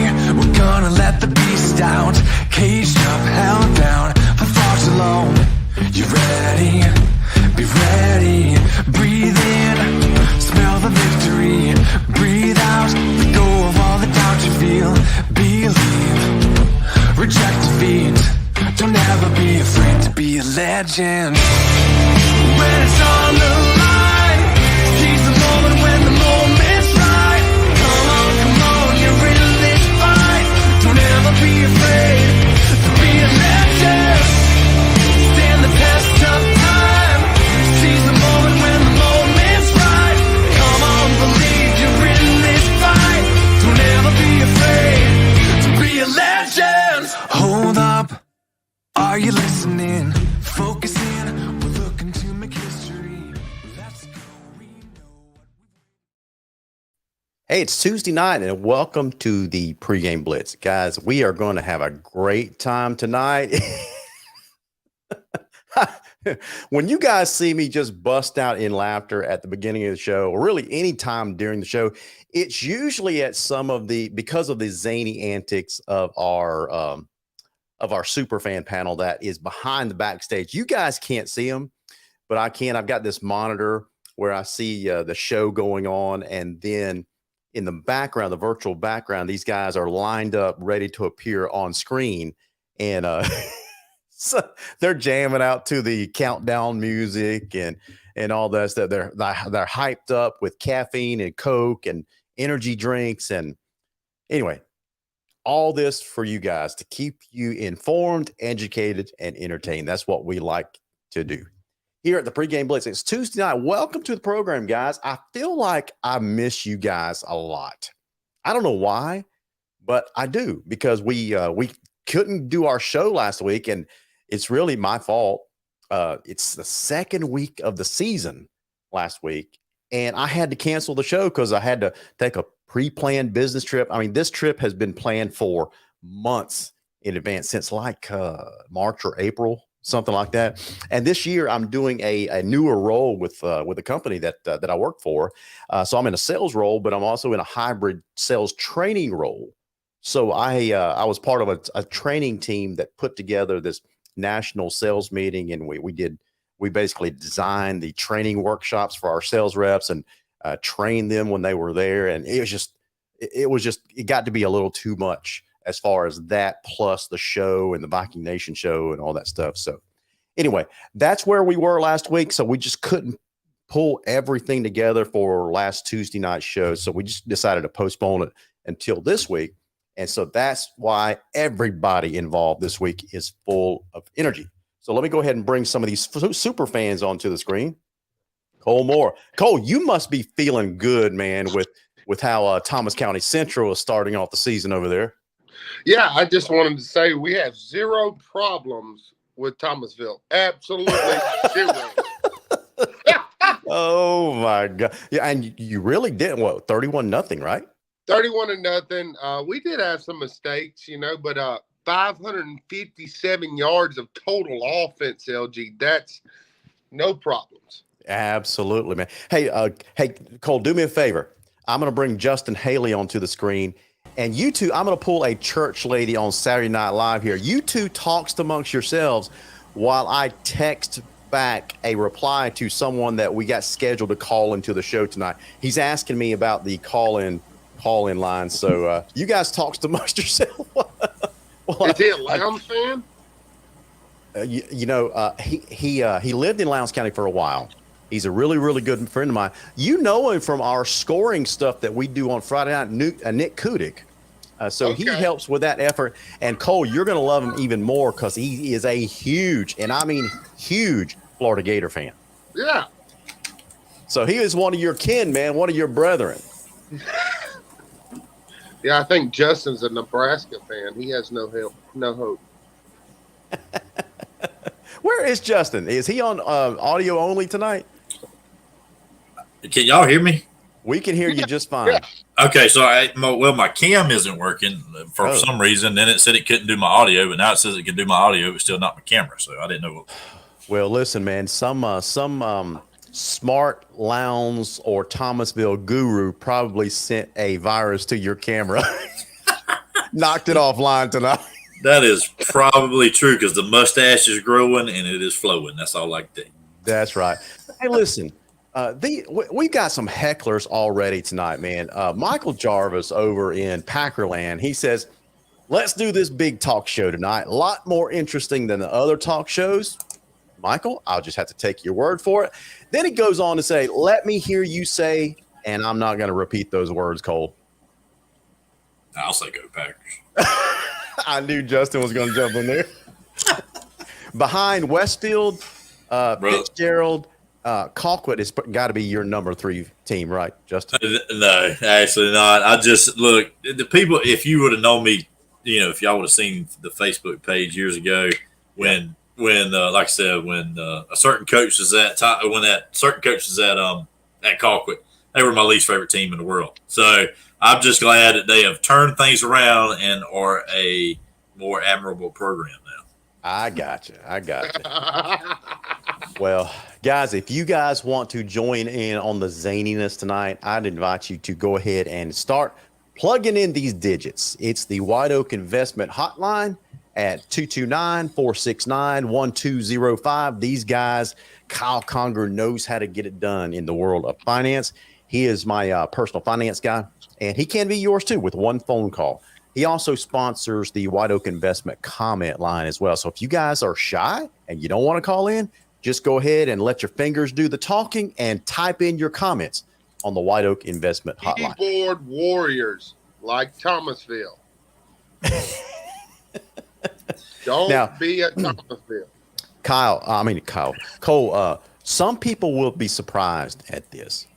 We're gonna let the beast out. Caged up, held down for far too long. You ready? Be ready. Breathe in, smell the victory. Breathe out, let go of all the doubt you feel. Believe, reject defeat. Don't ever be afraid to be a legend. When it's on the line, seize the moment when the moment's right. Come on, you're in this fight. Don't ever be afraid to be a legend. Stand the test of time. Seize the moment when the moment's right. Come on, believe you're in this fight. Don't ever be afraid to be a legend. Hold up, are you listening? Focus in, we're looking to make history. Let's go, we know. Hey, it's Tuesday night, and welcome to the PreGame Blitz. Guys, we are going to have a great time tonight. When you guys see me just bust out in laughter at the beginning of the show, or really any time during the show, it's usually at because of the zany antics of our super fan panel that is behind the backstage. You guys can't see them, but I can. I've got this monitor where I see the show going on, and then in the background, the virtual background, these guys are lined up ready to appear on screen, and so they're jamming out to the countdown music and all that stuff. They're hyped up with caffeine and Coke and energy drinks, and anyway, all this for you guys to keep you informed, educated, and entertained. That's what we like to do here at the PreGame Blitz. It's Tuesday night. Welcome to the program, guys. I feel like I miss you guys a lot. I don't know why, but I do, because we couldn't do our show last week, and it's really my fault. It's the second week of the season last week, and I had to cancel the show because I had to take a pre-planned business trip. I mean, this trip has been planned for months in advance, since like March or April, something like that. And this year I'm doing a newer role with a company that I work for. So I'm in a sales role, but I'm also in a hybrid sales training role. So I was part of a training team that put together this national sales meeting, and we basically designed the training workshops for our sales reps and trained them when they were there. And it got to be a little too much as far as that, plus the show and the Viking Nation show and all that stuff. So anyway, that's where we were last week. So we just couldn't pull everything together for last Tuesday night show. So we just decided to postpone it until this week. And so that's why everybody involved this week is full of energy. So let me go ahead and bring some of these super fans onto the screen. Cole Moore. Cole, you must be feeling good, man, with how Thomas County Central is starting off the season over there. Yeah, I just wanted to say we have zero problems with Thomasville. Absolutely zero. Oh, my God. Yeah, and you really didn't. 31-0, right? 31-0. We did have some mistakes, but 557 yards of total offense, LG. That's no problems. Absolutely, man. Hey, Cole, do me a favor. I'm going to bring Justin Haley onto the screen. And you two, I'm going to pull a church lady on Saturday Night Live here. You two talks amongst yourselves while I text back a reply to someone that we got scheduled to call into the show tonight. He's asking me about the call-in line. So you guys talks amongst yourselves. Is he a Lowndes fan? He lived in Lowndes County for a while. He's a really, really good friend of mine. You know him from our scoring stuff that we do on Friday night, Nick Kudik. So he helps with that effort. And Cole, you're going to love him even more because he is a huge, and I mean huge, Florida Gator fan. Yeah. So he is one of your kin, man, one of your brethren. Yeah, I think Justin's a Nebraska fan. He has no hope. Where is Justin? Is he on audio only tonight? Can y'all hear me? We can hear you just fine. Okay, so my cam isn't working for some reason. Then it said it couldn't do my audio, but now it says it can do my audio, but still not my camera. So I didn't know. Well, listen, man, some smart Lowndes or Thomasville guru probably sent a virus to your camera. Knocked it offline tonight. That is probably true because the mustache is growing and it is flowing. That's all I can tell you. That's right. Hey, listen, we got some hecklers already tonight, man. Michael Jarvis over in Packerland, he says, let's do this big talk show tonight. A lot more interesting than the other talk shows. Michael, I'll just have to take your word for it. Then he goes on to say, let me hear you say, and I'm not going to repeat those words, Cole. I'll say go Packers. I knew Justin was going to jump in there. Behind Westfield, Fitzgerald, Colquitt has got to be your number 3 team, right, Justin? No, actually not. I just look the people. If you would have known me, if y'all would have seen the Facebook page years ago when like I said, when a certain coach was at Colquitt, they were my least favorite team in the world. So I'm just glad that they have turned things around and are a more admirable program now. I got you. Well, guys, if you guys want to join in on the zaniness tonight, I'd invite you to go ahead and start plugging in these digits. It's the White Oak Investment Hotline at 229-469-1205. These guys, Kyle Conger knows how to get it done in the world of finance. He is my personal finance guy, and he can be yours too with one phone call. He also sponsors the White Oak Investment comment line as well. So if you guys are shy and you don't want to call in, just go ahead and let your fingers do the talking and type in your comments on the White Oak Investment hotline. Keyboard warriors like Thomasville. Don't be a Thomasville. Cole, some people will be surprised at this,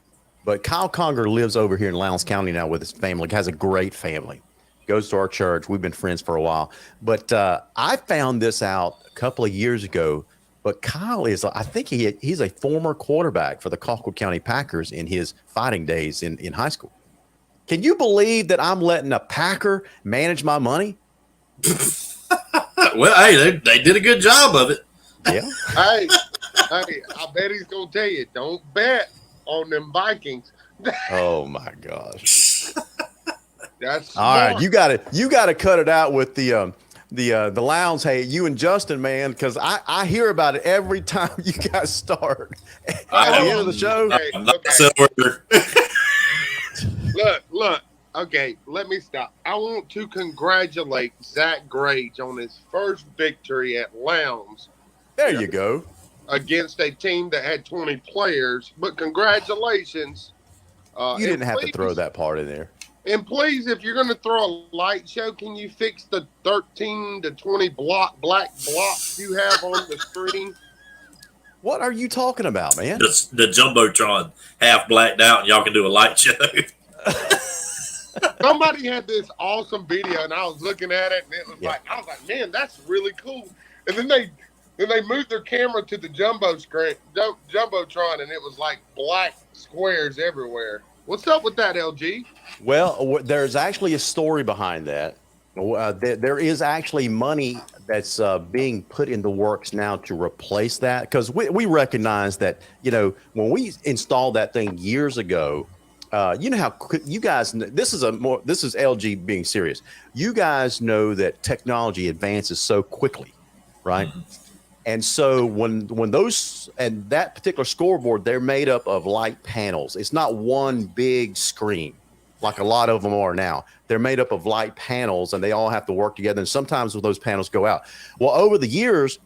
but Kyle Conger lives over here in Lowndes County now with his family, has a great family, goes to our church. We've been friends for a while, but I found this out a couple of years ago, but Kyle I think he's a former quarterback for the Colquitt County Packers in his fighting days in high school. Can you believe that I'm letting a Packer manage my money? Well, hey, they did a good job of it. Yeah. Hey, I bet he's gonna tell you, don't bet on them Vikings. Oh my gosh. That's smart. All right. You gotta cut it out with the Lowndes. Hey, you and Justin, man, because I hear about it every time you guys start. At the end of the show. I'm not okay. Look. Okay, let me stop. I want to congratulate Zach Grage on his first victory at Lowndes. There you go. Against a team that had 20 players. But congratulations. You didn't have to throw that part in there. And please, if you're going to throw a light show, can you fix the 13 to 20 black blocks you have on the screen? What are you talking about, man? The Jumbotron half blacked out and y'all can do a light show. Somebody had this awesome video, and I was looking at it, and it was I was like, man, that's really cool. And then they moved their camera to the Jumbotron, and it was like black squares everywhere. What's up with that, LG? Well, there's actually a story behind that. There is actually money that's being put in the works now to replace that, because we recognize that, when we installed that thing years ago, you know how you guys, this is LG being serious. You guys know that technology advances so quickly, right? Mm-hmm. And so when those, and that particular scoreboard, they're made up of light panels. It's not one big screen like a lot of them are now. They're made up of light panels, and they all have to work together. And sometimes those panels go out. Well, over the years,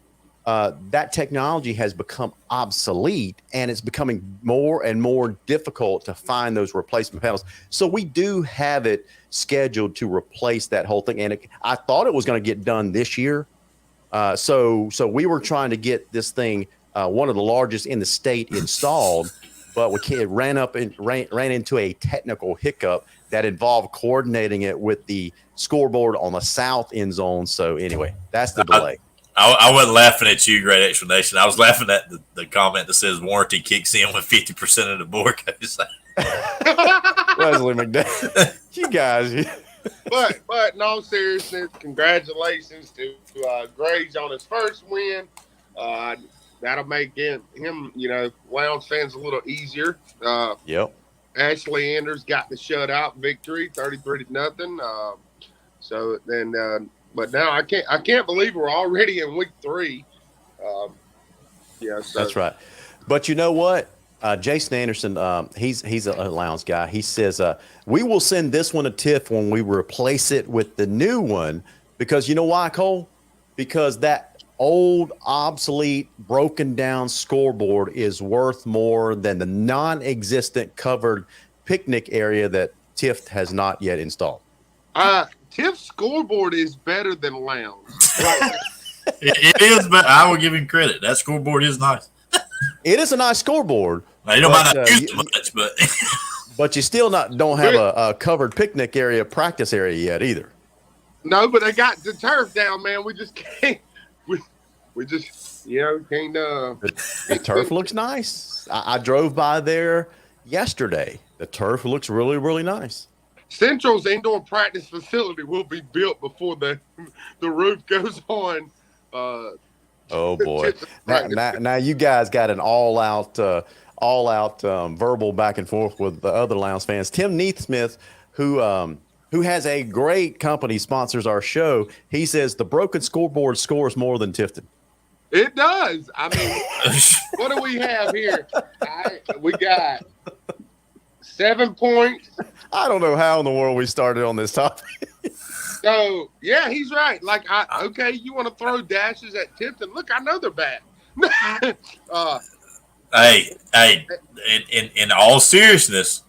that technology has become obsolete, and it's becoming more and more difficult to find those replacement panels. So we do have it scheduled to replace that whole thing. And I thought it was going to get done this year. So we were trying to get this thing, one of the largest in the state, installed, but we ran into a technical hiccup that involved coordinating it with the scoreboard on the south end zone. So anyway, that's the delay. I wasn't laughing at you, Great Explanation. I was laughing at the comment that says warranty kicks in when 50% of the board goes out. Leslie McDowell. You guys. But in all seriousness, congratulations to Grage on his first win. That'll make him, Lowndes fans a little easier. Yep. Ashley Anders got the shutout victory, 33-0. So then, but now I can't believe we're already in week 3. Yeah, so. That's right. But you know what? Jason Anderson, he's a Lowndes guy. He says, we will send this one to TIFF when we replace it with the new one. Because you know why, Cole? Because that old, obsolete, broken down scoreboard is worth more than the non-existent covered picnic area that TIFF has not yet installed. TIFF's scoreboard is better than Lowndes. It is, but I will give him credit. That scoreboard is nice. It is a nice scoreboard. Now, you don't might not use it much, but but you still don't have a covered picnic area, practice area yet either. No, but they got the turf down, man. We just can't. We just can't. The turf looks nice. I drove by there yesterday. The turf looks really, really nice. Central's indoor practice facility will be built before the roof goes on. Oh boy! Now you guys got an all-out verbal back and forth with the other Lowndes fans. Tim Neathsmith, who has a great company, sponsors our show. He says the broken scoreboard scores more than Tifton. It does. I mean, what do we have here? We got 7 points. I don't know how in the world we started on this topic. So, yeah, he's right. Like, okay, you want to throw dashes at Tipton? Look, I know they're bad. Hey, in all seriousness,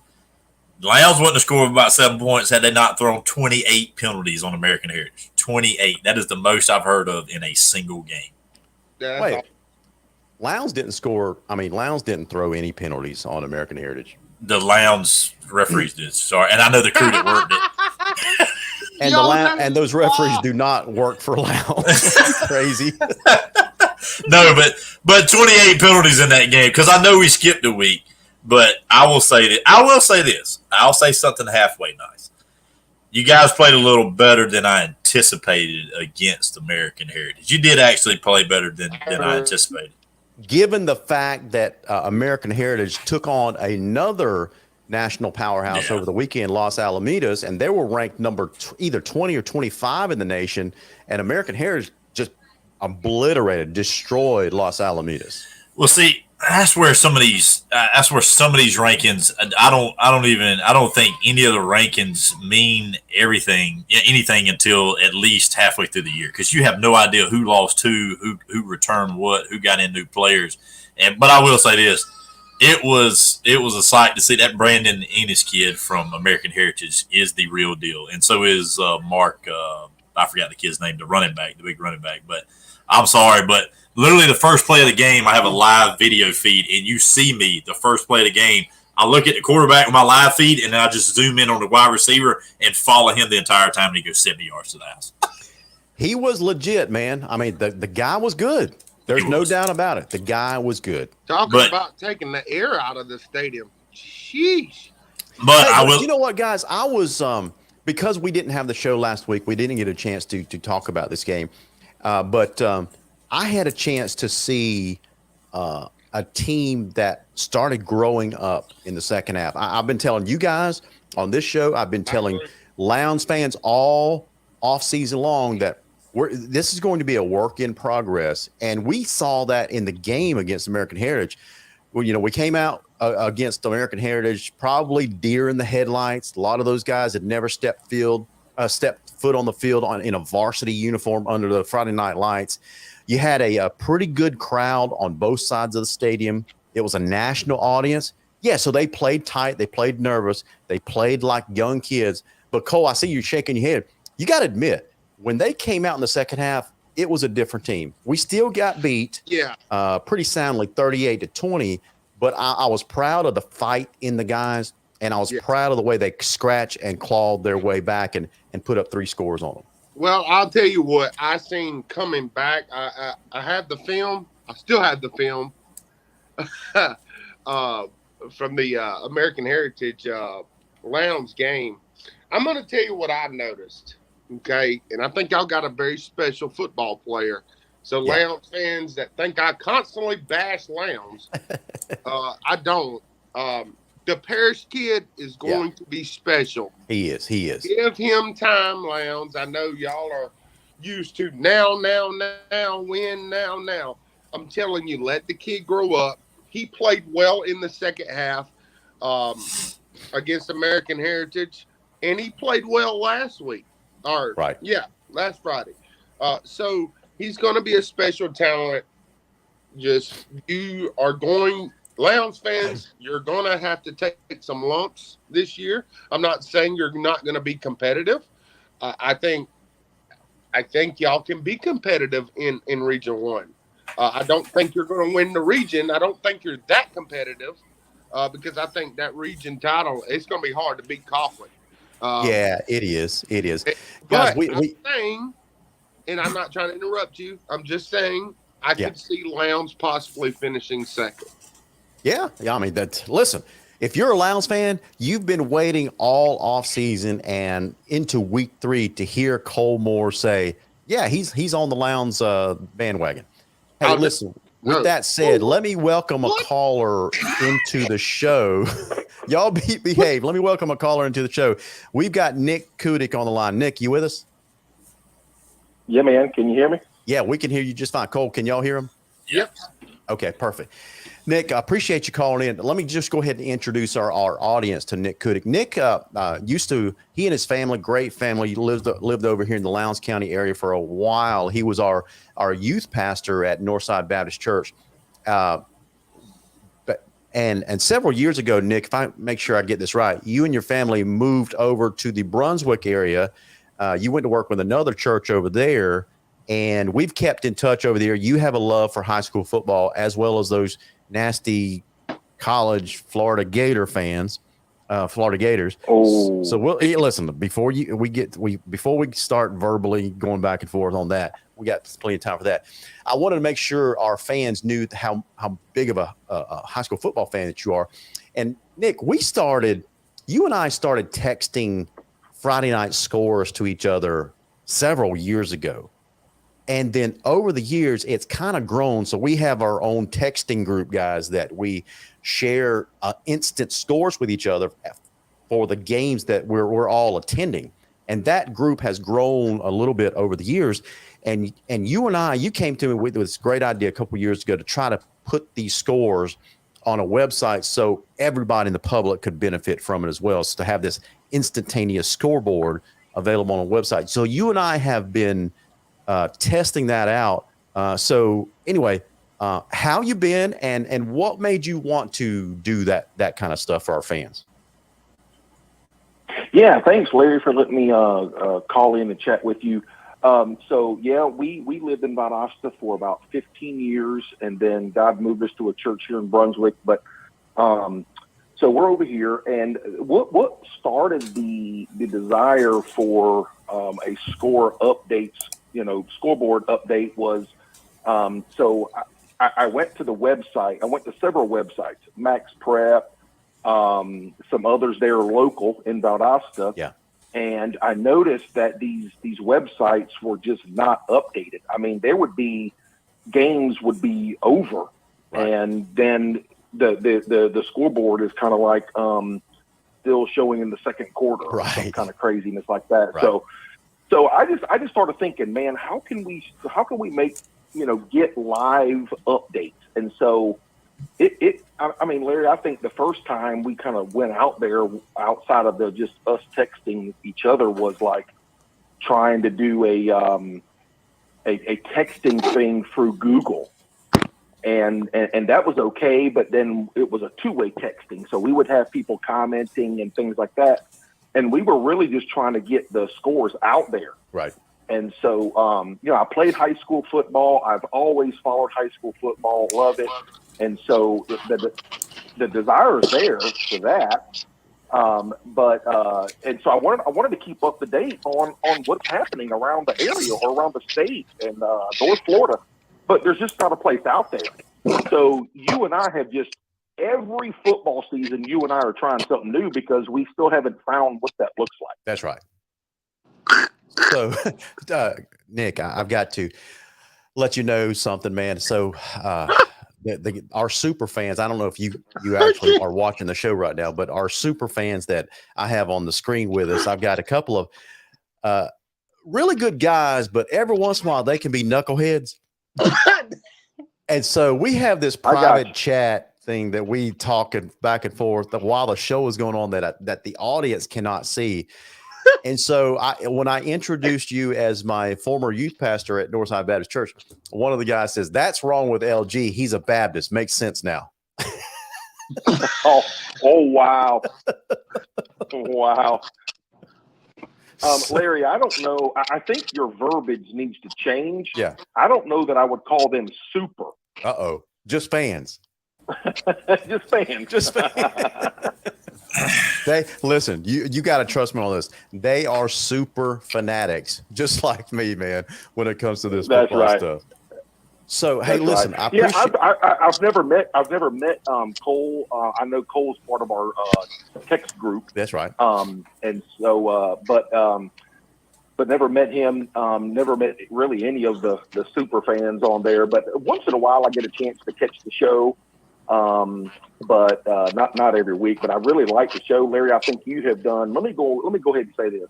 Lowndes wouldn't have scored about 7 points had they not thrown 28 penalties on American Heritage. 28. That is the most I've heard of in a single game. Wait, Lowndes didn't score. I mean, Lowndes didn't throw any penalties on American Heritage. The Lowndes referees did. Sorry, and I know the crew that worked it. And those referees do not work for Lowndes. Crazy. No, but 28 penalties in that game because I know we skipped a week. But I will say this. I'll say something halfway nice. You guys played a little better than I anticipated against American Heritage. You did actually play better than I anticipated. Given the fact that American Heritage took on another national powerhouse over the weekend, Los Alamitos, and they were ranked number either 20 or 25 in the nation, and American Heritage just obliterated, destroyed Los Alamitos. Well, see, that's where some of these rankings. I don't think any of the rankings mean anything until at least halfway through the year because you have no idea who lost who returned what, who got in new players. But I will say this: it was a sight to see that Brandon Enos kid from American Heritage is the real deal, and so is Mark. I forgot the kid's name, the big running back. But I'm sorry, but. Literally the first play of the game, I have a live video feed, and you see me the first play of the game. I look at the quarterback with my live feed, and then I just zoom in on the wide receiver and follow him the entire time, and he goes 70 yards to the house. He was legit, man. I mean, the guy was good. There's no doubt about it. The guy was good. Talking about taking the air out of the stadium. Sheesh. But hey, I will. You know what, guys? I was because we didn't have the show last week, we didn't get a chance to talk about this game. But I had a chance to see a team that started growing up in the second half. I've been telling you guys on this show, I've been telling Lowndes fans all off season long that this is going to be a work in progress. And we saw that in the game against American Heritage. Well, we came out against American Heritage, probably deer in the headlights. A lot of those guys had never stepped foot on the field in a varsity uniform under the Friday night lights. You had a pretty good crowd on both sides of the stadium. It was a national audience. Yeah, so they played tight. They played nervous. They played like young kids. But, Cole, I see you shaking your head. You got to admit, when they came out in the second half, it was a different team. We still got beat pretty soundly, 38-20. But I was proud of the fight in the guys, and I was proud of the way they scratched and clawed their way back and put up 3 scores on them. Well, I'll tell you what I seen coming back. I had the film. I still have the film from the American Heritage Lowndes game. I'm going to tell you what I noticed, okay? And I think y'all got a very special football player. So Lowndes fans that think I constantly bash Lowndes, I don't. The Parrish kid is going to be special. He is. Give him time, Lowndes. I know y'all are used to now, win now. I'm telling you, let the kid grow up. He played well in the second half against American Heritage, and he played well last week. Last Friday. So he's going to be a special talent. Just you are going, Lowndes fans, you're going to have to take some lumps this year. I'm not saying you're not going to be competitive. I think y'all can be competitive in Region 1. I don't think you're going to win the region. I don't think you're that competitive because I think that region title, it's going to be hard to beat Coughlin. Yeah, it is. But Guys, we saying, and I'm not trying to interrupt you, I'm just saying I could see Lowndes possibly finishing second. Yeah. I mean, listen, if you're a Lowndes fan, you've been waiting all off season and into week 3 to hear Cole Moore say, yeah, he's on the Lowndes bandwagon. Hey, listen, with that said, let me welcome a caller into the show. Y'all behave. Let me welcome a caller into the show. We've got Nick Kudik on the line. Nick, you with us? Yeah, man. Can you hear me? Yeah, we can hear you just fine. Cole, can y'all hear him? Yep. Okay, perfect. Nick, I appreciate you calling in. Let me just go ahead and introduce our audience to Nick Kudik. Nick he and his family, great family, lived over here in the Lowndes County area for a while. He was our youth pastor at Northside Baptist Church. And several years ago, Nick, if I make sure I get this right, you and your family moved over to the Brunswick area. You went to work with another church over there, and we've kept in touch over there. You have a love for high school football as well as those nasty college Florida Gator fans, Florida Gators. Oh. So listen, before we start verbally going back and forth on that, we got plenty of time for that. I wanted to make sure our fans knew how big of a high school football fan that you are. And Nick, you and I started texting Friday night scores to each other several years ago. And then over the years, it's kind of grown. So we have our own texting group, guys, that we share instant scores with each other for the games that we're all attending. And that group has grown a little bit over the years. And you came to me with this great idea a couple of years ago to try to put these scores on a website so everybody in the public could benefit from it as well. So to have this instantaneous scoreboard available on a website. So you and I have been testing that out. So anyway, how you been and what made you want to do that kind of stuff for our fans? Yeah, thanks, Larry, for letting me call in and chat with you. We lived in Valdosta for about 15 years, and then God moved us to a church here in Brunswick. But so we're over here, and what started the desire for a scoreboard update was I went to the website. I went to several websites, Max Prep, some others there local in Valdosta. Yeah. And I noticed that these websites were just not updated. I mean, games would be over, right, and then the scoreboard is kind of like still showing in the second quarter, right, or some kind of craziness like that. Right. So I just started thinking, man, how can we make get live updates? And so I mean, Larry, I think the first time we kind of went out there outside of just us texting each other was like trying to do a texting thing through Google. And that was okay, but then it was a two-way texting. So we would have people commenting and things like that. And we were really just trying to get the scores out there. Right. And so, I played high school football. I've always followed high school football, love it. And so the desire is there for that. And so I wanted to keep up to date on what's happening around the area or around the state and North Florida. But there's just not a place out there. So you and I have just every football season, you and I are trying something new because we still haven't found what that looks like. That's right. So, Nick, I've got to let you know something, man. So, our super fans. I don't know if you actually are watching the show right now, but our super fans that I have on the screen with us, I've got a couple of really good guys, but every once in a while they can be knuckleheads. And so we have this private chat thing that we talk back and forth while the show is going on that the audience cannot see. And so when I introduced you as my former youth pastor at Northside Baptist Church, one of the guys says, "That's wrong with LG. He's a Baptist. Makes sense now." Oh, wow. Wow. Larry, I don't know. I think your verbiage needs to change. Yeah. I don't know that I would call them super. Uh-oh. Just fans. Just fans. Just fans. They listen, you got to trust me on this. They are super fanatics, just like me, man, when it comes to this football stuff. So, hey, listen, I appreciate. I've never met Cole. I know Cole's part of our text group. That's right. And so, but never met him. Never met really any of the super fans on there. But once in a while, I get a chance to catch the show. But not every week. But I really like the show, Larry. I think you have done. Let me go ahead and say this.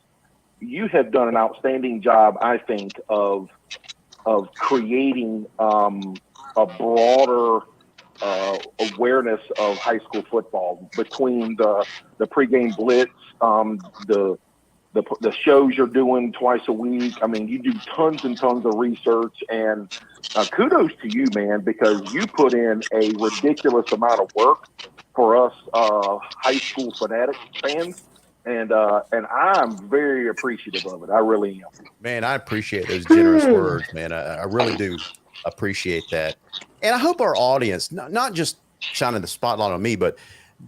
You have done an outstanding job, I think, of creating a broader awareness of high school football between the PreGame Blitz, the shows you're doing twice a week. I mean, you do tons and tons of research, and kudos to you, man, because you put in a ridiculous amount of work for us high school fans. And I'm very appreciative of it. I really am. Man, I appreciate those generous words, man. I really do appreciate that. And I hope our audience, not just shining the spotlight on me, but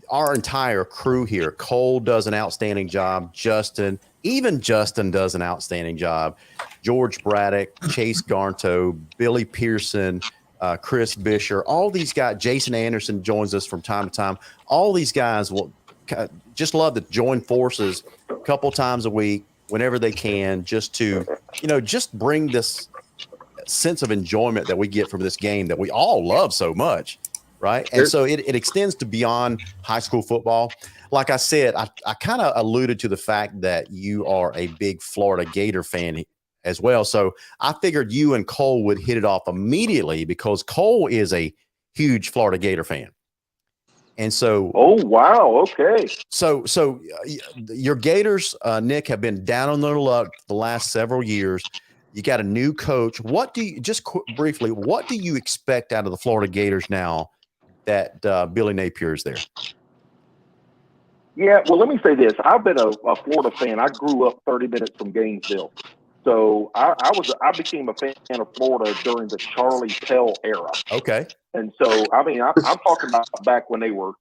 our entire crew here. Cole does an outstanding job. Justin does an outstanding job. George Braddock, Chase Garnto, Billy Pearson, Chris Bisher, all these guys. Jason Anderson joins us from time to time. All these guys will just love to join forces a couple times a week whenever they can, just to, just bring this sense of enjoyment that we get from this game that we all love so much. Right. And so it extends to beyond high school football. Like I said, I kind of alluded to the fact that you are a big Florida Gator fan as well. So I figured you and Cole would hit it off immediately because Cole is a huge Florida Gator fan. And so, oh, wow. Okay. So your Gators, Nick, have been down on their luck the last several years. You got a new coach. Briefly, what do you expect out of the Florida Gators now that Billy Napier is there? Yeah, well, let me say this. I've been a Florida fan. I grew up 30 minutes from Gainesville. So I became a fan of Florida during the Charlie Pell era. Okay. And so, I mean, I'm talking about back when they were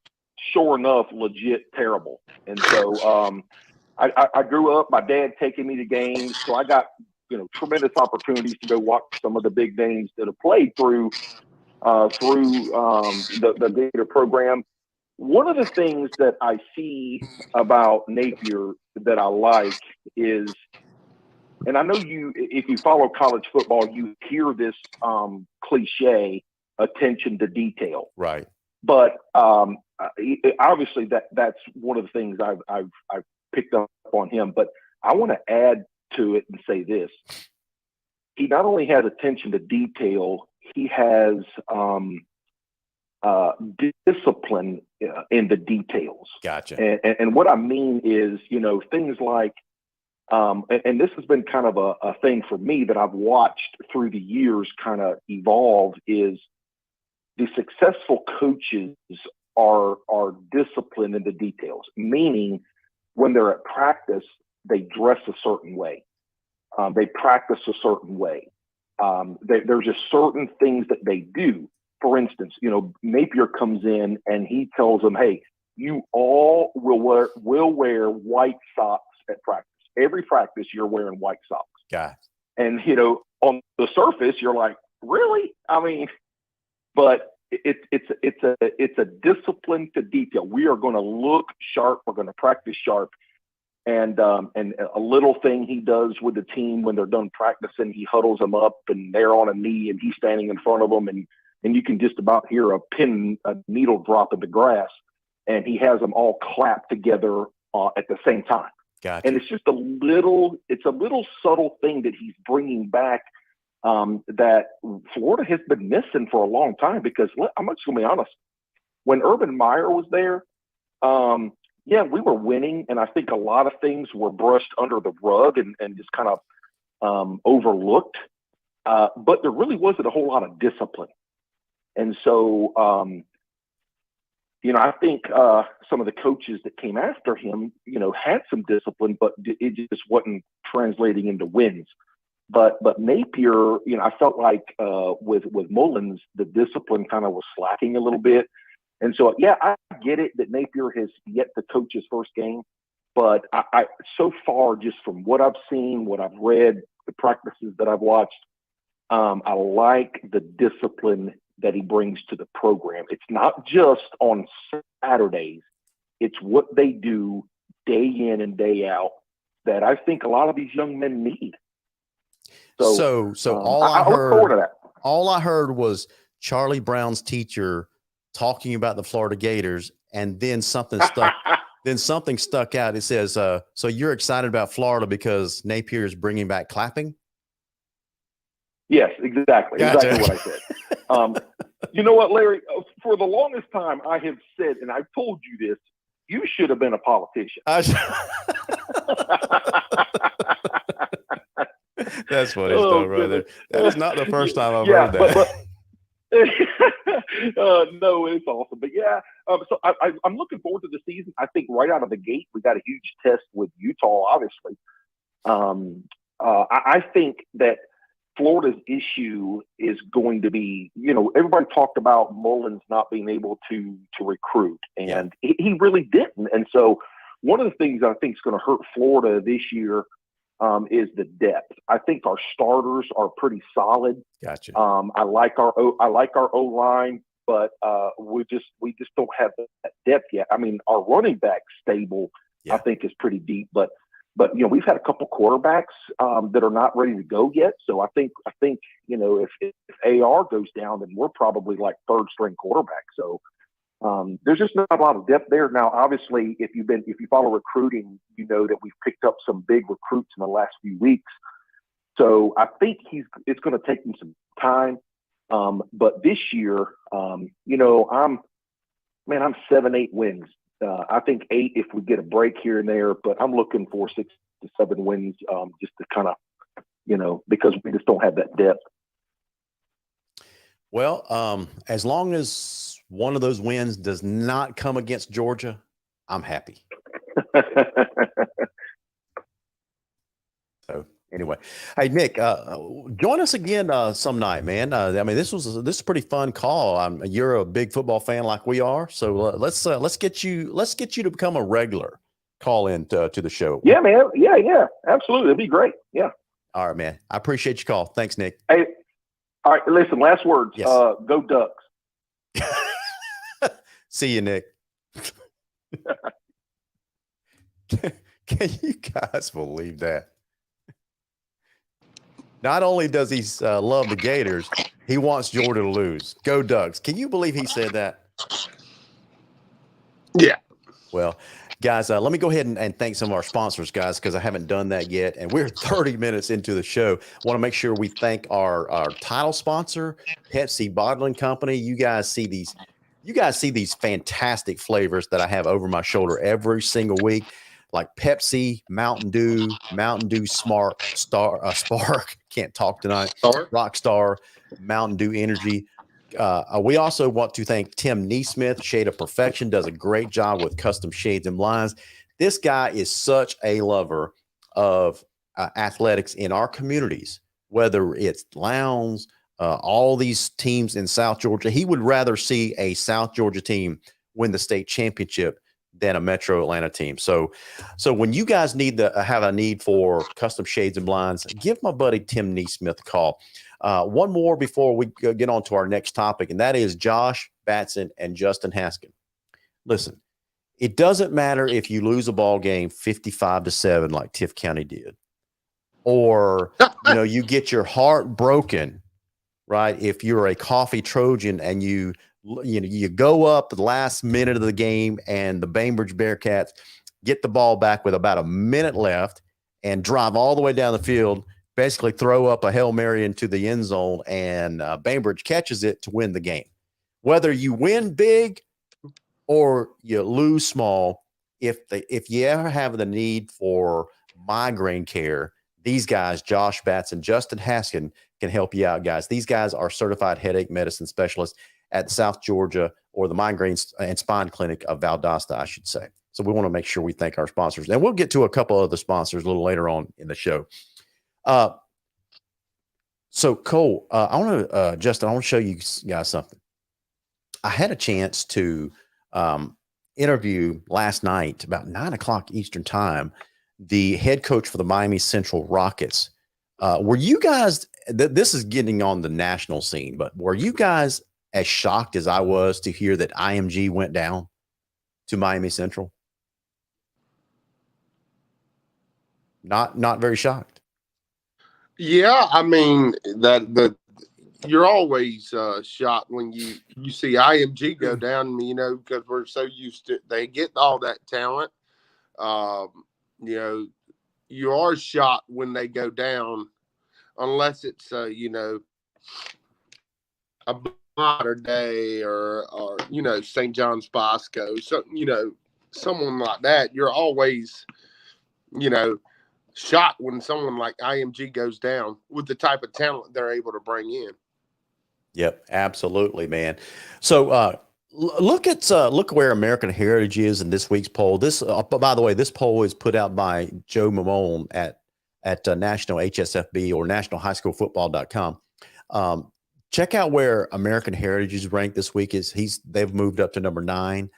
sure enough legit terrible. And so I grew up, my dad taking me to games. So I got, tremendous opportunities to go watch some of the big names that have played through the Gator program. One of the things that I see about Napier that I like is, and I know if you follow college football, you hear this cliche, attention to detail. Right. But obviously that's one of the things I've picked up on him. But I want to add to it and say this. He not only has attention to detail, he has discipline in the details. Gotcha. And what I mean is, things like, and this has been kind of a thing for me that I've watched through the years kind of evolve, is the successful coaches are disciplined in the details, meaning when they're at practice, they dress a certain way. They practice a certain way. There's just certain things that they do. For instance, Napier comes in and he tells them, hey, you all will wear white socks at practice. Every practice you're wearing white socks. Yeah. And, on the surface, you're like, really? I mean, but it's a discipline to detail. We are going to look sharp. We're going to practice sharp. And a little thing he does with the team when they're done practicing, he huddles them up and they're on a knee and he's standing in front of them and and you can just about hear a needle drop in the grass, and he has them all clap together at the same time. Gotcha. And it's just a little subtle thing that he's bringing back that Florida has been missing for a long time. Because I'm just going to be honest, when Urban Meyer was there, we were winning, and I think a lot of things were brushed under the rug and just kind of overlooked. But there really wasn't a whole lot of discipline. And so, I think some of the coaches that came after him, had some discipline, but it just wasn't translating into wins. But Napier, I felt like with Mullins, the discipline kind of was slacking a little bit. And so, I get it that Napier has yet to coach his first game. But I so far, just from what I've seen, what I've read, the practices that I've watched, I like the discipline that he brings to the program. It's not just on Saturdays. It's what they do day in and day out that I think a lot of these young men need. So all I look forward to heard, that. all I heard was Charlie Brown's teacher talking about the Florida Gators, and then something stuck. Then something stuck out. It says, "So you're excited about Florida because Napier is bringing back clapping?" Yes, exactly. Gotcha. Exactly what I said. You know what, Larry? For the longest time, I have said, and I've told you this, you should have been a politician. That's funny stuff right there. That is not the first time I've heard that. No, it's awesome. But so I'm looking forward to the season. I think right out of the gate, we got a huge test with Utah, obviously. I think that Florida's issue is going to be, everybody talked about Mullins not being able to recruit, and he really didn't. And so one of the things I think is going to hurt Florida this year is the depth. I think our starters are pretty solid. Gotcha. I like our O-line, but we just don't have that depth yet. I mean, our running back stable, I think, is pretty deep, but we've had a couple quarterbacks that are not ready to go yet. So I think if AR goes down, then we're probably like third string quarterback. So there's just not a lot of depth there. Now, obviously, if you follow recruiting, you know that we've picked up some big recruits in the last few weeks. So I think it's going to take him some time. But this year, I'm 7-8 wins. I think 8 if we get a break here and there, but I'm looking for 6 to 7 wins just to kind of, because we just don't have that depth. Well, as long as one of those wins does not come against Georgia, I'm happy. So anyway, hey Nick, join us again some night, man. This is a pretty fun call. You're a big football fan like we are, so let's get you to become a regular call in to the show. Yeah, man. Yeah, absolutely. It'd be great. Yeah. All right, man. I appreciate your call. Thanks, Nick. Hey, all right. Listen, last words. Yes. Go Ducks. See you, Nick. Can you guys believe that? Not only does he love the Gators, he wants Georgia to lose. Go Ducks. Can you believe he said that? Yeah. Well, guys, let me go ahead and thank some of our sponsors, guys, because I haven't done that yet. And we're 30 minutes into the show. Want to make sure we thank our title sponsor, Pepsi Bottling Company. You guys see these fantastic flavors that I have over my shoulder every single week, like Pepsi, Mountain Dew Spark, can't talk tonight, Rockstar, Mountain Dew Energy. We also want to thank Tim Neesmith, Shade of Perfection, does a great job with custom shades and blinds. This guy is such a lover of athletics in our communities, whether it's Lowndes, all these teams in South Georgia. He would rather see a South Georgia team win the state championship than a Metro Atlanta team. So when you guys have a need for custom shades and blinds, give my buddy Tim Neesmith a call. One more before we get on to our next topic, and that is Josh Batson and Justin Haskin. Listen, it doesn't matter if you lose a ball game 55-7 like Tift County did, or you get your heart broken right? If you're a coffee Trojan and you go up the last minute of the game and the Bainbridge Bearcats get the ball back with about a minute left and drive all the way down the field, basically throw up a Hail Mary into the end zone, and Bainbridge catches it to win the game. Whether you win big or you lose small, if you ever have the need for migraine care, these guys, Josh Batts and Justin Haskin, can help you out, guys. These guys are certified headache medicine specialists at South Georgia, or the Migraine and Spine Clinic of Valdosta, I should say. So we want to make sure we thank our sponsors. And we'll get to a couple of the sponsors a little later on in the show. So Cole, Justin, I want to show you guys something. I had a chance to interview last night about 9:00 Eastern time, the head coach for the Miami Central Rockets. Were you guys, this is getting on the national scene, but were you guys as shocked as I was to hear that IMG went down to Miami Central? Not very shocked. Yeah, I mean you're always shocked when you see IMG go down. Because we're so used to they get all that talent. You are shocked when they go down, unless it's a Modern Day or St. John's Bosco, so someone like that. You're always shocked when someone like IMG goes down with the type of talent they're able to bring in. Yep, absolutely, man. So look where American Heritage is in this week's poll. This, by the way, this poll is put out by Joe Mamone at National HSFB or nationalhighschoolfootball.com. Check out where American Heritage is ranked this week. They've moved up to number 9.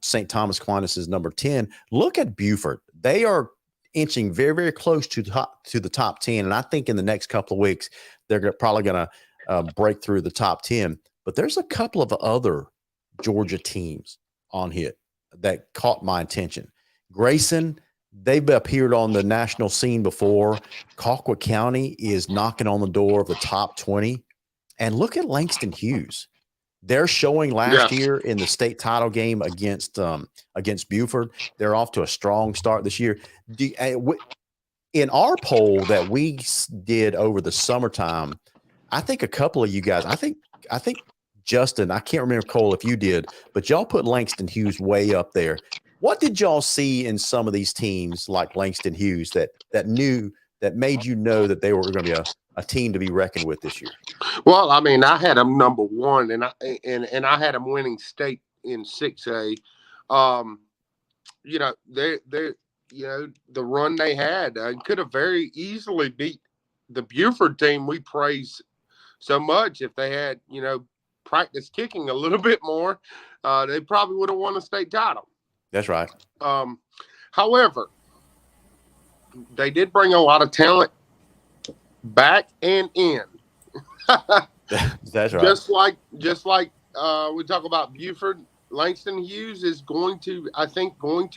St. Thomas Aquinas is number 10. Look at Buford. They are inching very, very close to the top 10. And I think in the next couple of weeks, they're probably going to break through the top 10. But there's a couple of other Georgia teams on here that caught my attention. Grayson, they've appeared on the national scene before. Colquitt County is knocking on the door of the top 20. And look at Langston Hughes. They're showing last year in the state title game against Buford. They're off to a strong start this year. In our poll that we did over the summertime, I think a couple of you guys, I think Justin, I can't remember, Cole, if you did, but y'all put Langston Hughes way up there. What did y'all see in some of these teams like Langston Hughes that made you know that they were going to be a team to be reckoned with this year? Well, I mean, I had them number 1, and I had them winning state in 6A. The run they had could have very easily beat the Buford team we praise so much. If they had, practice kicking a little bit more, they probably would have won a state title. That's right. However, they did bring a lot of talent back and in. That's right. Just like we talk about Buford, Langston Hughes is going to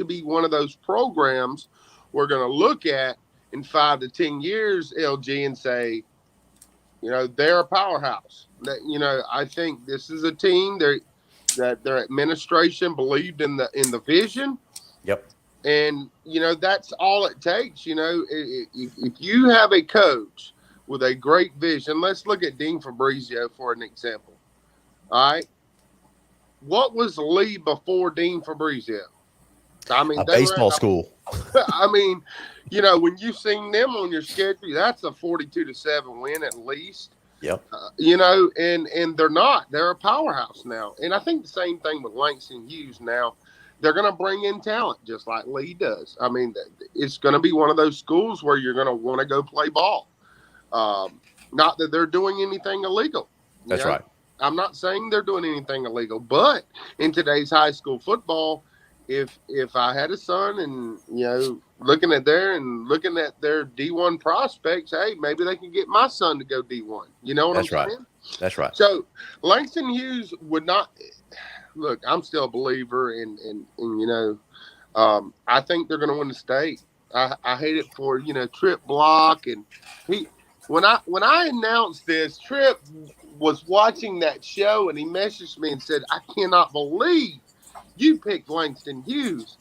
be one of those programs we're going to look at in 5 to 10 years, LG, and say, they're a powerhouse. I think this is a team that their administration believed in the vision. Yep. And, that's all it takes. If you have a coach with a great vision, let's look at Dean Fabrizio for an example. All right. What was Lee before Dean Fabrizio? I mean, a baseball school. I mean, when you've seen them on your schedule, that's a 42-7 win at least. Yep. And they're not. They're a powerhouse now. And I think the same thing with Langston Hughes now. They're going to bring in talent just like Lee does. I mean, it's going to be one of those schools where you're going to want to go play ball. Not that they're doing anything illegal. That's right. I'm not saying they're doing anything illegal, but in today's high school football, if I had a son and, looking at their D1 prospects, hey, maybe they can get my son to go D1. You know what I'm saying? That's right. So Langston Hughes would not look. I'm still a believer in I think they're going to win the state. I hate it for Trip Block, and when I announced this, Tripp was watching that show and he messaged me and said, "I cannot believe you picked Langston Hughes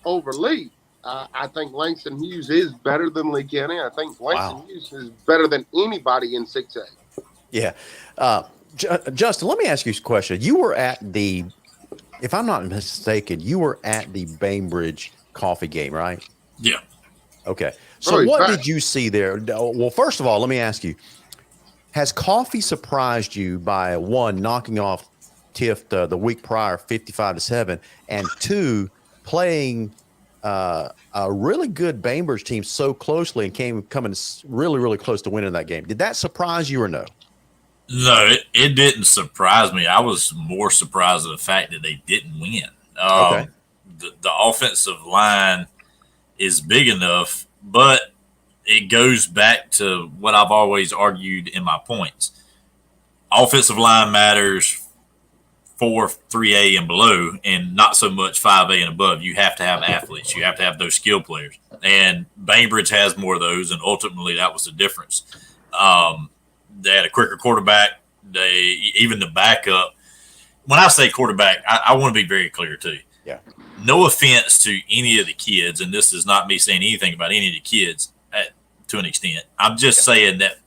over Lee. I think Langston Hughes is better than Lee County. I think Langston Hughes is better than anybody in 6A." Yeah. Justin, let me ask you a question. You were at the, if I'm not mistaken, you were at the Bainbridge Coffee game, right? Yeah. Okay. So what did you see there? Well, first of all, let me ask you, has Coffee surprised you by, one, knocking off Tift the week prior 55-7, and two, playing a really good Bainbridge team so closely and coming really, really close to winning that game? Did that surprise you or no? No, it didn't surprise me. I was more surprised at the fact that they didn't win. Okay. The offensive line is big enough, but it goes back to what I've always argued in my points. Offensive line matters for 3A and below, and not so much 5A and above. You have to have athletes. You have to have those skill players. And Bainbridge has more of those, and ultimately that was the difference. They had a quicker quarterback. Even the backup. When I say quarterback, I want to be very clear too. Yeah. No offense to any of the kids, and this is not me saying anything about any of the kids to an extent. I'm just saying that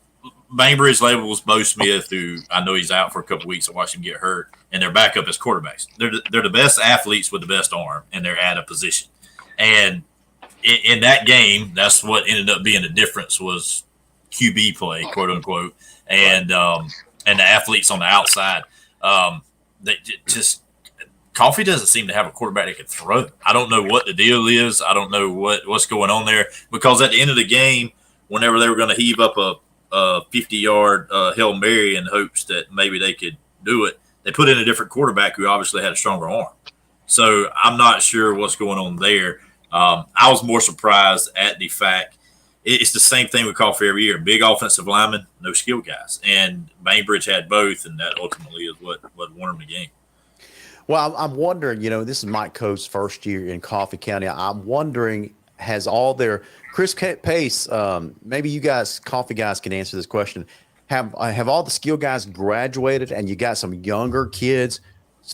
Bainbridge labels Bo Smith, who I know he's out for a couple of weeks. I watched him get hurt, and their backup as quarterbacks. They're the best athletes with the best arm, and they're at a position. And in that game, that's what ended up being the difference was QB play, quote unquote, and the athletes on the outside. They just Coffee doesn't seem to have a quarterback that can throw. I don't know what the deal is. I don't know what's going on there, because at the end of the game, whenever they were going to heave up a 50-yard Hail Mary in hopes that maybe they could do it, they put in a different quarterback who obviously had a stronger arm. So I'm not sure what's going on there. I was more surprised at the fact it's the same thing with Coffee every year. Big offensive linemen, no skill guys. And Bainbridge had both, and that ultimately is what won them the game. Well, I'm wondering, this is Mike Coe's first year in Coffee County. I'm wondering, has all their Chris Pace, maybe you guys, Coffee guys, can answer this question. Have all the skill guys graduated and you got some younger kids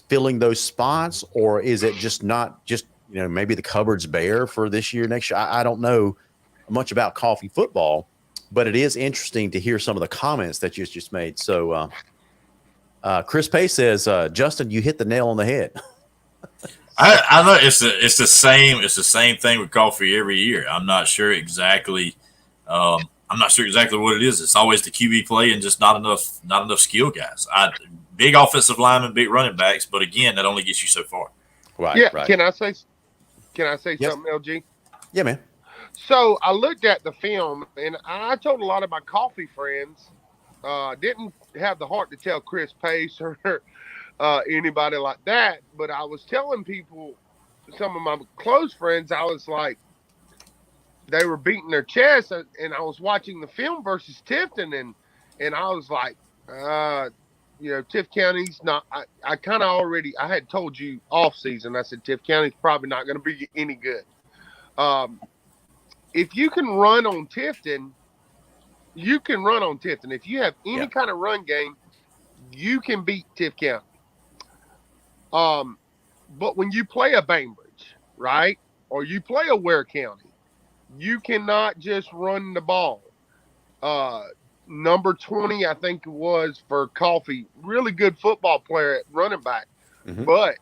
filling those spots, or is it just not just, maybe the cupboard's bare for this year, next year? I don't know much about Coffee football, but it is interesting to hear some of the comments that you just made. So Chris Pace says, Justin, you hit the nail on the head. I know it's the same thing with Coffee every year. I'm not sure exactly what it is. It's always the QB play and just not enough skill guys. Big offensive linemen, big running backs, but again, that only gets you so far. Right. Yeah. Right. Can I say Yes. something, LG? Yeah, man. So I looked at the film, and I told a lot of my Coffee friends, didn't have the heart to tell Chris Pace or anybody like that, but I was telling people, some of my close friends, I was like, they were beating their chest, and I was watching the film versus Tifton, and I was like, Tift County's not. I kind of already. I had told you off season. I said Tift County's probably not going to be any good. If you can run on Tifton, you can run on Tifton. If you have any kind of run game, you can beat Tift County. But when you play a Bainbridge, right, or you play a Ware County, you cannot just run the ball. Number 20, I think it was, for Coffee, really good football player at running back. Mm-hmm. But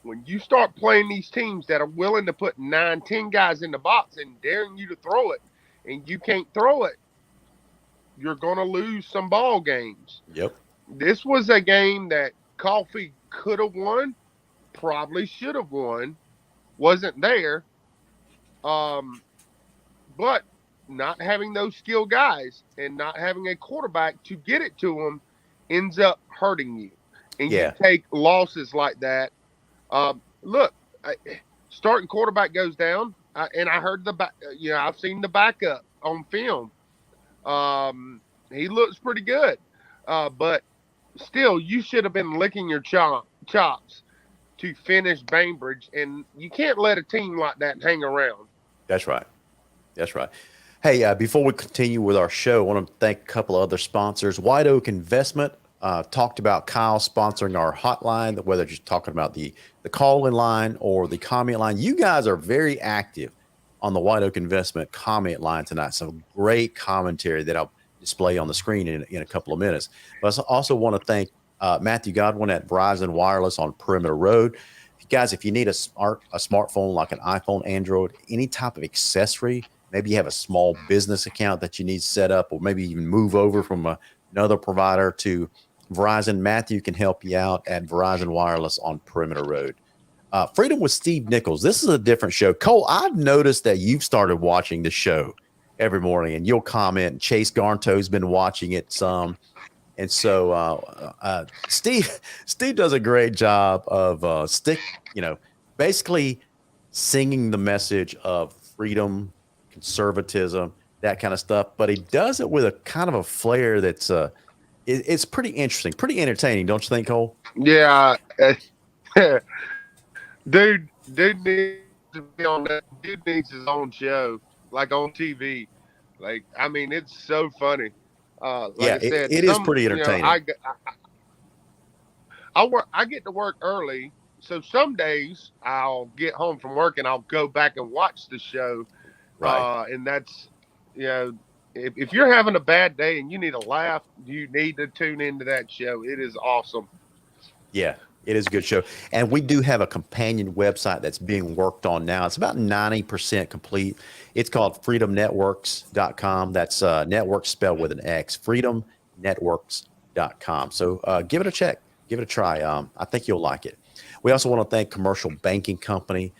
when you start playing these teams that are willing to put 9, 10 guys in the box and daring you to throw it, and you can't throw it, you're going to lose some ball games. Yep. This was a game that Coffee could have won, probably should have won, wasn't there. But not having those skilled guys and not having a quarterback to get it to them ends up hurting you. And you take losses like that. Look, starting quarterback goes down, and I heard I've seen the backup on film. He looks pretty good, but still, you should have been licking your chops to finish Bainbridge, and you can't let a team like that hang around. That's right. That's right. Hey, before we continue with our show, I want to thank a couple of other sponsors. White Oak Investment talked about Kyle sponsoring our hotline, whether you're talking about the call-in line or the comment line. You guys are very active on the White Oak Investment comment line tonight. Some great commentary that I'll display on the screen in a couple of minutes. But I also want to thank Matthew Godwin at Verizon Wireless on Perimeter Road. Guys, if you need a smartphone like an iPhone, Android, any type of accessory, maybe you have a small business account that you need set up, or maybe even move over from another provider to Verizon, Matthew can help you out at Verizon Wireless on Perimeter Road. Freedom with Steve Nichols. This is a different show. Cole, I've noticed that you've started watching the show every morning, and you'll comment. Chase Garnto's been watching it some. And so Steve does a great job of basically singing the message of freedom, conservatism, that kind of stuff. But he does it with a kind of a flair that's it's pretty interesting, pretty entertaining, don't you think, Cole? Yeah, dude needs to be on that. Dude needs his own show, like on TV. Like, I mean, it's so funny. Like yeah, I said, it is pretty entertaining. I get to work early, so some days I'll get home from work and I'll go back and watch the show. Right. And that's, if you're having a bad day and you need a laugh, you need to tune into that show. It is awesome. Yeah, it is a good show. And we do have a companion website that's being worked on now. It's about 90% complete. It's called freedomnetworks.com. That's networks spelled with an X, freedomnetworks.com. So give it a check. Give it a try. I think you'll like it. We also want to thank Commercial Banking Company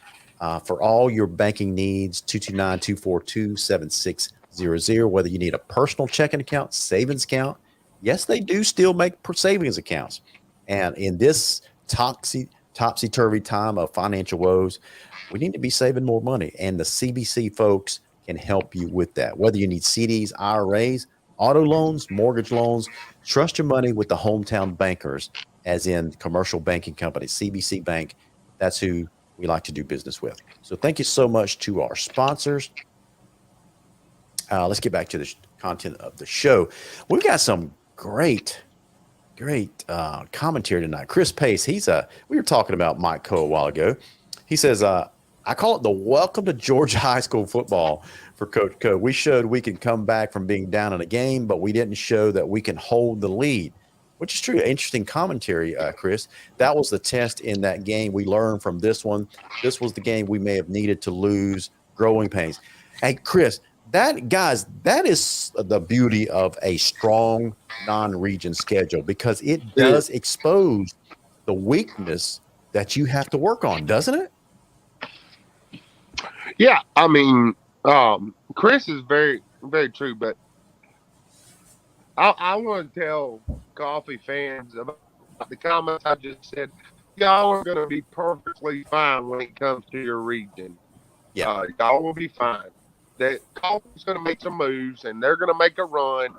for all your banking needs, 229-242-7600, whether you need a personal checking account, savings account. Yes, they do still make savings accounts. And in this topsy-turvy time of financial woes, we need to be saving more money. And the CBC folks can help you with that. Whether you need CDs, IRAs, auto loans, mortgage loans, trust your money with the hometown bankers, as in Commercial Banking Company, CBC Bank. That's who we like to do business with. So thank you so much to our sponsors. Let's get back to the content of the show. We've got some great commentary tonight. Chris Pace, we were talking about Mike Coe a while ago. He says, I call it the welcome to Georgia high school football for Coach Coe. We showed we can come back from being down in a game, but we didn't show that we can hold the lead, which is true. Interesting commentary, Chris. That was the test in that game. We learned from this one. This was the game we may have needed to lose. Growing pains. Hey, Chris, that is the beauty of a strong non-region schedule, because it does expose the weakness that you have to work on, doesn't it? Yeah, I mean, Chris is very, very true, but I want to tell Coffee fans about the comments I just said. Y'all are going to be perfectly fine when it comes to your region. Yeah, y'all will be fine. That Coffee's going to make some moves, and they're going to make a run.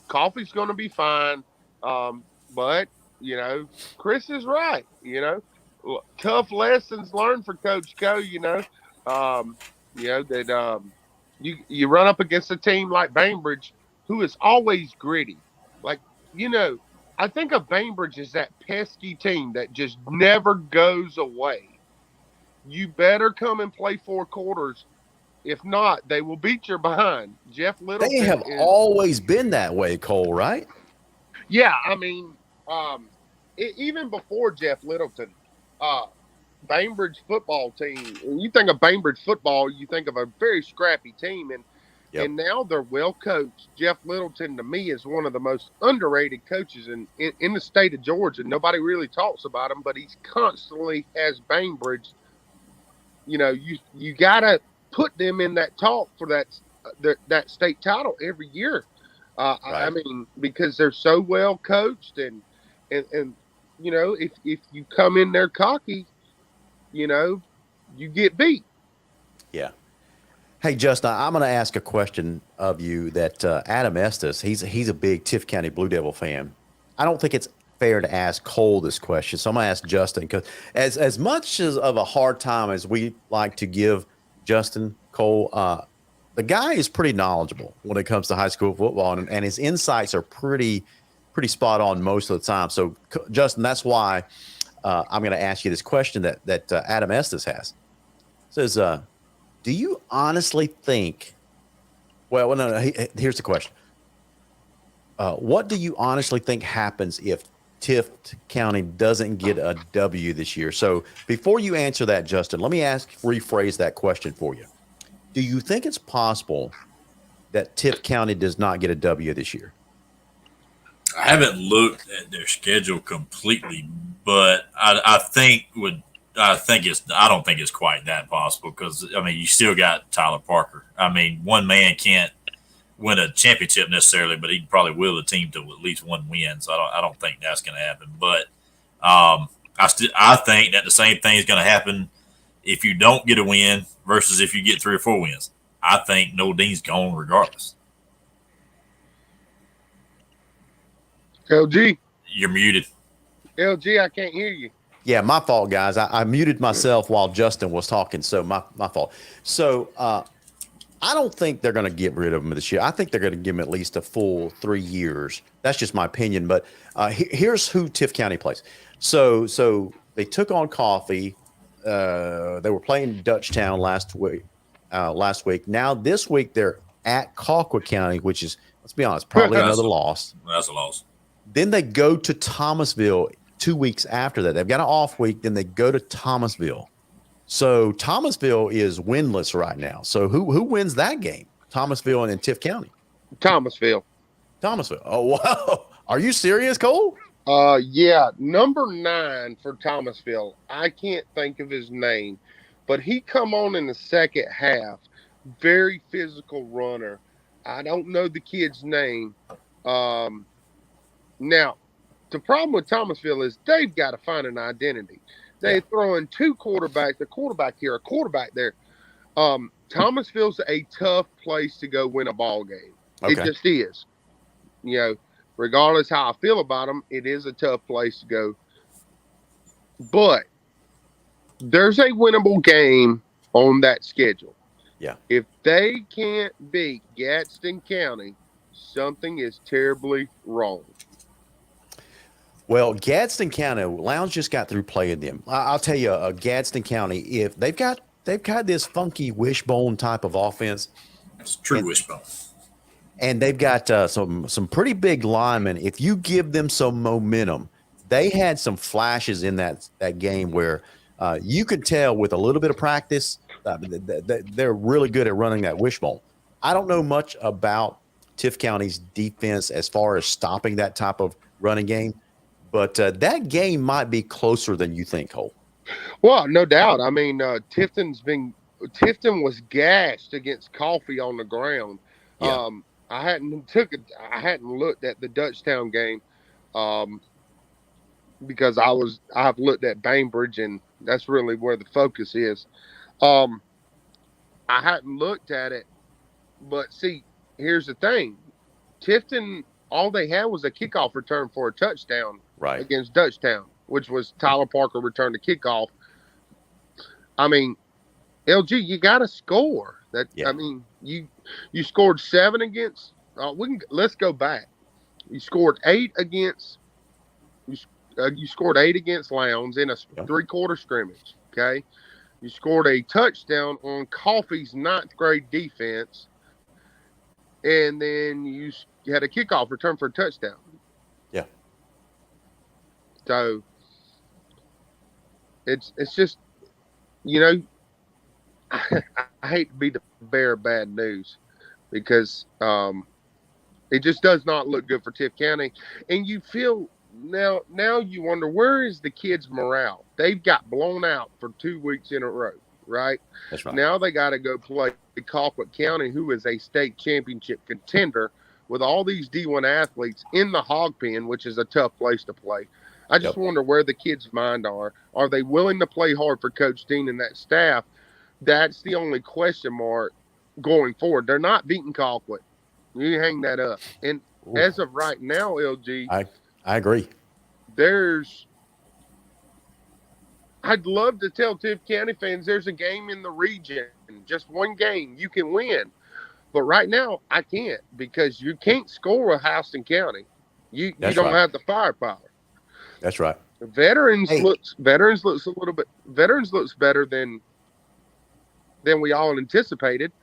Coffee's going to be fine. But, Chris is right. Tough lessons learned for Coach Coe, that you run up against a team like Bainbridge, who is always gritty. Like, I think of Bainbridge as that pesky team that just never goes away. You better come and play 4 quarters. If not, they will beat your behind. Jeff Littleton. They have always been that way, Cole, right? Yeah, I mean, even before Jeff Littleton, Bainbridge football team. When you think of Bainbridge football, you think of a very scrappy team, and now they're well coached. Jeff Littleton, to me, is one of the most underrated coaches in the state of Georgia. Nobody really talks about him, but he's constantly has Bainbridge. You gotta put them in that talk for that state title every year. Right. I mean, because they're so well coached, and if you come in there cocky, you get beat. Yeah. Hey, Justin, I'm going to ask a question of you that Adam Estes, he's a big Tiff County Blue Devil fan. I don't think it's fair to ask Cole this question, so I'm going to ask Justin, because as much of a hard time as we like to give Justin, Cole, the guy is pretty knowledgeable when it comes to high school football, and his insights are pretty spot on most of the time. So, Justin, that's why I'm going to ask you this question that Adam Estes has. It says, do you honestly think? Well, no. Here's the question. What do you honestly think happens if Tift County doesn't get a W this year? So, before you answer that, Justin, let me rephrase that question for you. Do you think it's possible that Tift County does not get a W this year? I haven't looked at their schedule completely, but I don't think it's quite that possible because I mean you still got Tyler Parker. I mean one man can't win a championship necessarily, but he can probably will the team to at least one win. So I don't think that's going to happen. But I think that the same thing is going to happen if you don't get a win versus if you get 3 or 4 wins. I think Nodine's gone regardless. LG, You're muted. LG, I can't hear you. Yeah, my fault, guys. I muted myself while Justin was talking, so my fault. So I don't think they're going to get rid of him this year. I think they're going to give him at least a full 3 years. That's just my opinion. But here's who Tift County plays. So they took on Coffee. They were playing Dutchtown last week. Now this week they're at Colquitt County, which is, let's be honest, probably another loss. That's a loss. Then they go to Thomasville 2 weeks after that. They've got an off week. Then they go to Thomasville. So Thomasville is winless right now. So who wins that game? Thomasville and Tift County. Thomasville. Oh, wow. Are you serious, Cole? Yeah, number 9 for Thomasville. I can't think of his name, but he come on in the second half. Very physical runner. I don't know the kid's name. Now, the problem with Thomasville is they've got to find an identity. They're throwing 2 quarterbacks, a quarterback here, a quarterback there. Thomasville's a tough place to go win a ball game. Okay. It just is. You know, regardless how I feel about them, it is a tough place to go. But there's a winnable game on that schedule. Yeah. If they can't beat Gadsden County, something is terribly wrong. Well, Gadsden County, Lowndes just got through playing them. I'll tell you, Gadsden County, if they've got this funky wishbone type of offense. It's true wishbone. And they've got some pretty big linemen. If you give them some momentum, they had some flashes in that game where you could tell with a little bit of practice, they're really good at running that wishbone. I don't know much about Tift County's defense as far as stopping that type of running game. But that game might be closer than you think, Cole. Well, no doubt. I mean, Tifton was gashed against Coffee on the ground. Yeah. I hadn't looked at the Dutchtown game because I've looked at Bainbridge, and that's really where the focus is. I hadn't looked at it, but see, here's the thing: Tifton, all they had was a kickoff return for a touchdown. Right. Against Dutchtown, which was Tyler Parker returned the kickoff. I mean, LG, you got to score. I mean, you scored 7 against. Let's go back. You scored 8 against. You scored 8 against Lowndes in a 3-quarter scrimmage. Okay, you scored a touchdown on Coffee's 9th grade defense, and then you had a kickoff return for a touchdown. Yeah. So it's just, you know, I hate to be the bearer of bad news because it just does not look good for Tift County. And you feel now you wonder, where is the kids' morale? They've got blown out for 2 weeks in a row, right? That's right. Now they got to go play Colquitt County, who is a state championship contender, with all these D1 athletes in the hog pen, which is a tough place to play. I just wonder where the kids' mind are. Are they willing to play hard for Coach Dean and that staff? That's the only question mark going forward. They're not beating Colquitt. You hang that up. And as of right now, LG, I agree. I'd love to tell Tift County fans there's a game in the region, just one game you can win. But right now, I can't because you can't score a Houston County. You That's don't right. have the firepower. That's right. Veterans Hey. looks a little bit. Veterans looks better than we all anticipated.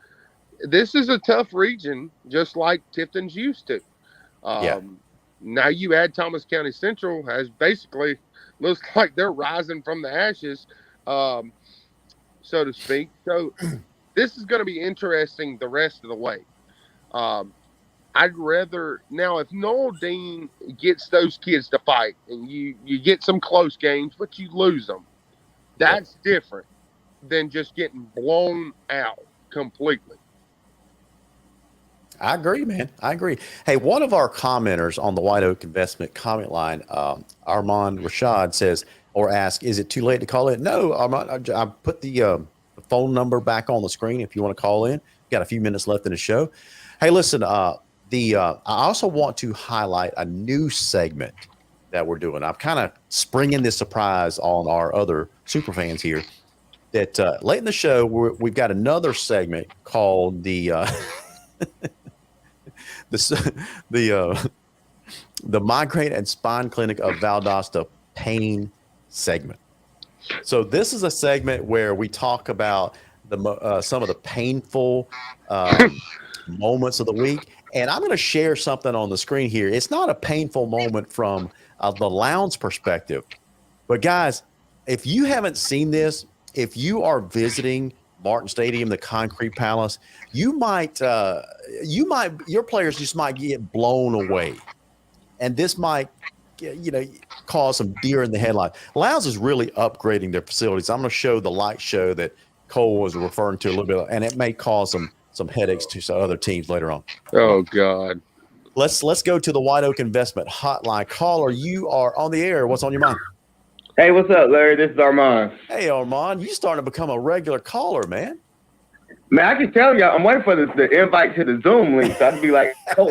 This is a tough region, just like Tifton's used to. Yeah. Now you add Thomas County Central, has basically looks like they're rising from the ashes, so to speak. So this is going to be interesting the rest of the way. I'd rather now if Noel Dean gets those kids to fight and you get some close games, but you lose them, that's different than just getting blown out completely. I agree, man. I agree. Hey, one of our commenters on the White Oak Investment comment line, Armand Rashad says or asks, "Is it too late to call in?" No, Armand. I put the phone number back on the screen if you want to call in. Got a few minutes left in the show. Hey, listen. I also want to highlight a new segment that we're doing. I'm kind of springing this surprise on our other super fans here. That late in the show, we've got another segment called the Migraine and Spine Clinic of Valdosta Pain segment. So this is a segment where we talk about some of the painful moments of the week. And I'm going to share something on the screen here. It's not a painful moment from the Lounge perspective. But guys, if you haven't seen this, if you are visiting Martin Stadium, the Concrete Palace, your players just might get blown away. And this might, cause some deer in the headlights. Lounge is really upgrading their facilities. I'm going to show the light show that Cole was referring to a little bit, and it may cause some headaches to some other teams later on. Oh God. Let's go to the White Oak Investment Hotline. Caller, you are on the air. What's on your mind? Hey, what's up, Larry? This is Armand. Hey, Armand, you starting to become a regular caller, man. Man, I can tell y'all, I'm waiting for the invite to the Zoom link, so I can be like, oh,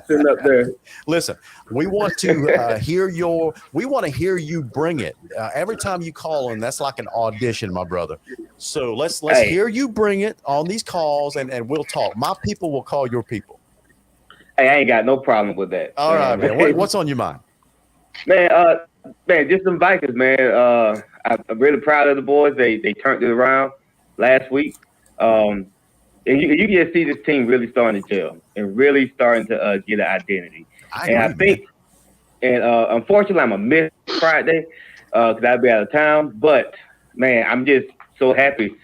sitting up there. Listen, we want to hear you bring it. Every time you call in, that's like an audition, my brother. So let's hear you bring it on these calls, and we'll talk. My people will call your people. Hey, I ain't got no problem with that. All right, man. What's on your mind? Man, just some Vikings, man. I'm really proud of the boys. They turned it around last week. And you can see this team really starting to gel and really starting to get an identity. Unfortunately, I'm a miss Friday because I'll be out of town. But man, I'm just so happy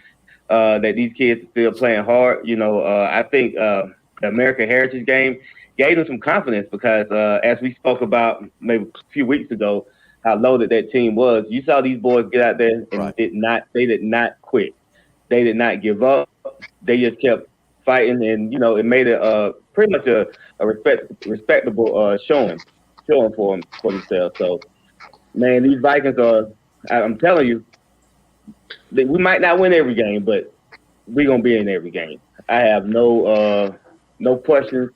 that these kids are still playing hard. I think the American Heritage game gave them some confidence because as we spoke about maybe a few weeks ago, how loaded that team was. You saw these boys get out there and they did not quit. They did not give up. They just kept fighting, and it made it pretty much a respectable showing for themselves. So, man, these Vikings I'm telling you, we might not win every game, but we're gonna be in every game. I have no questions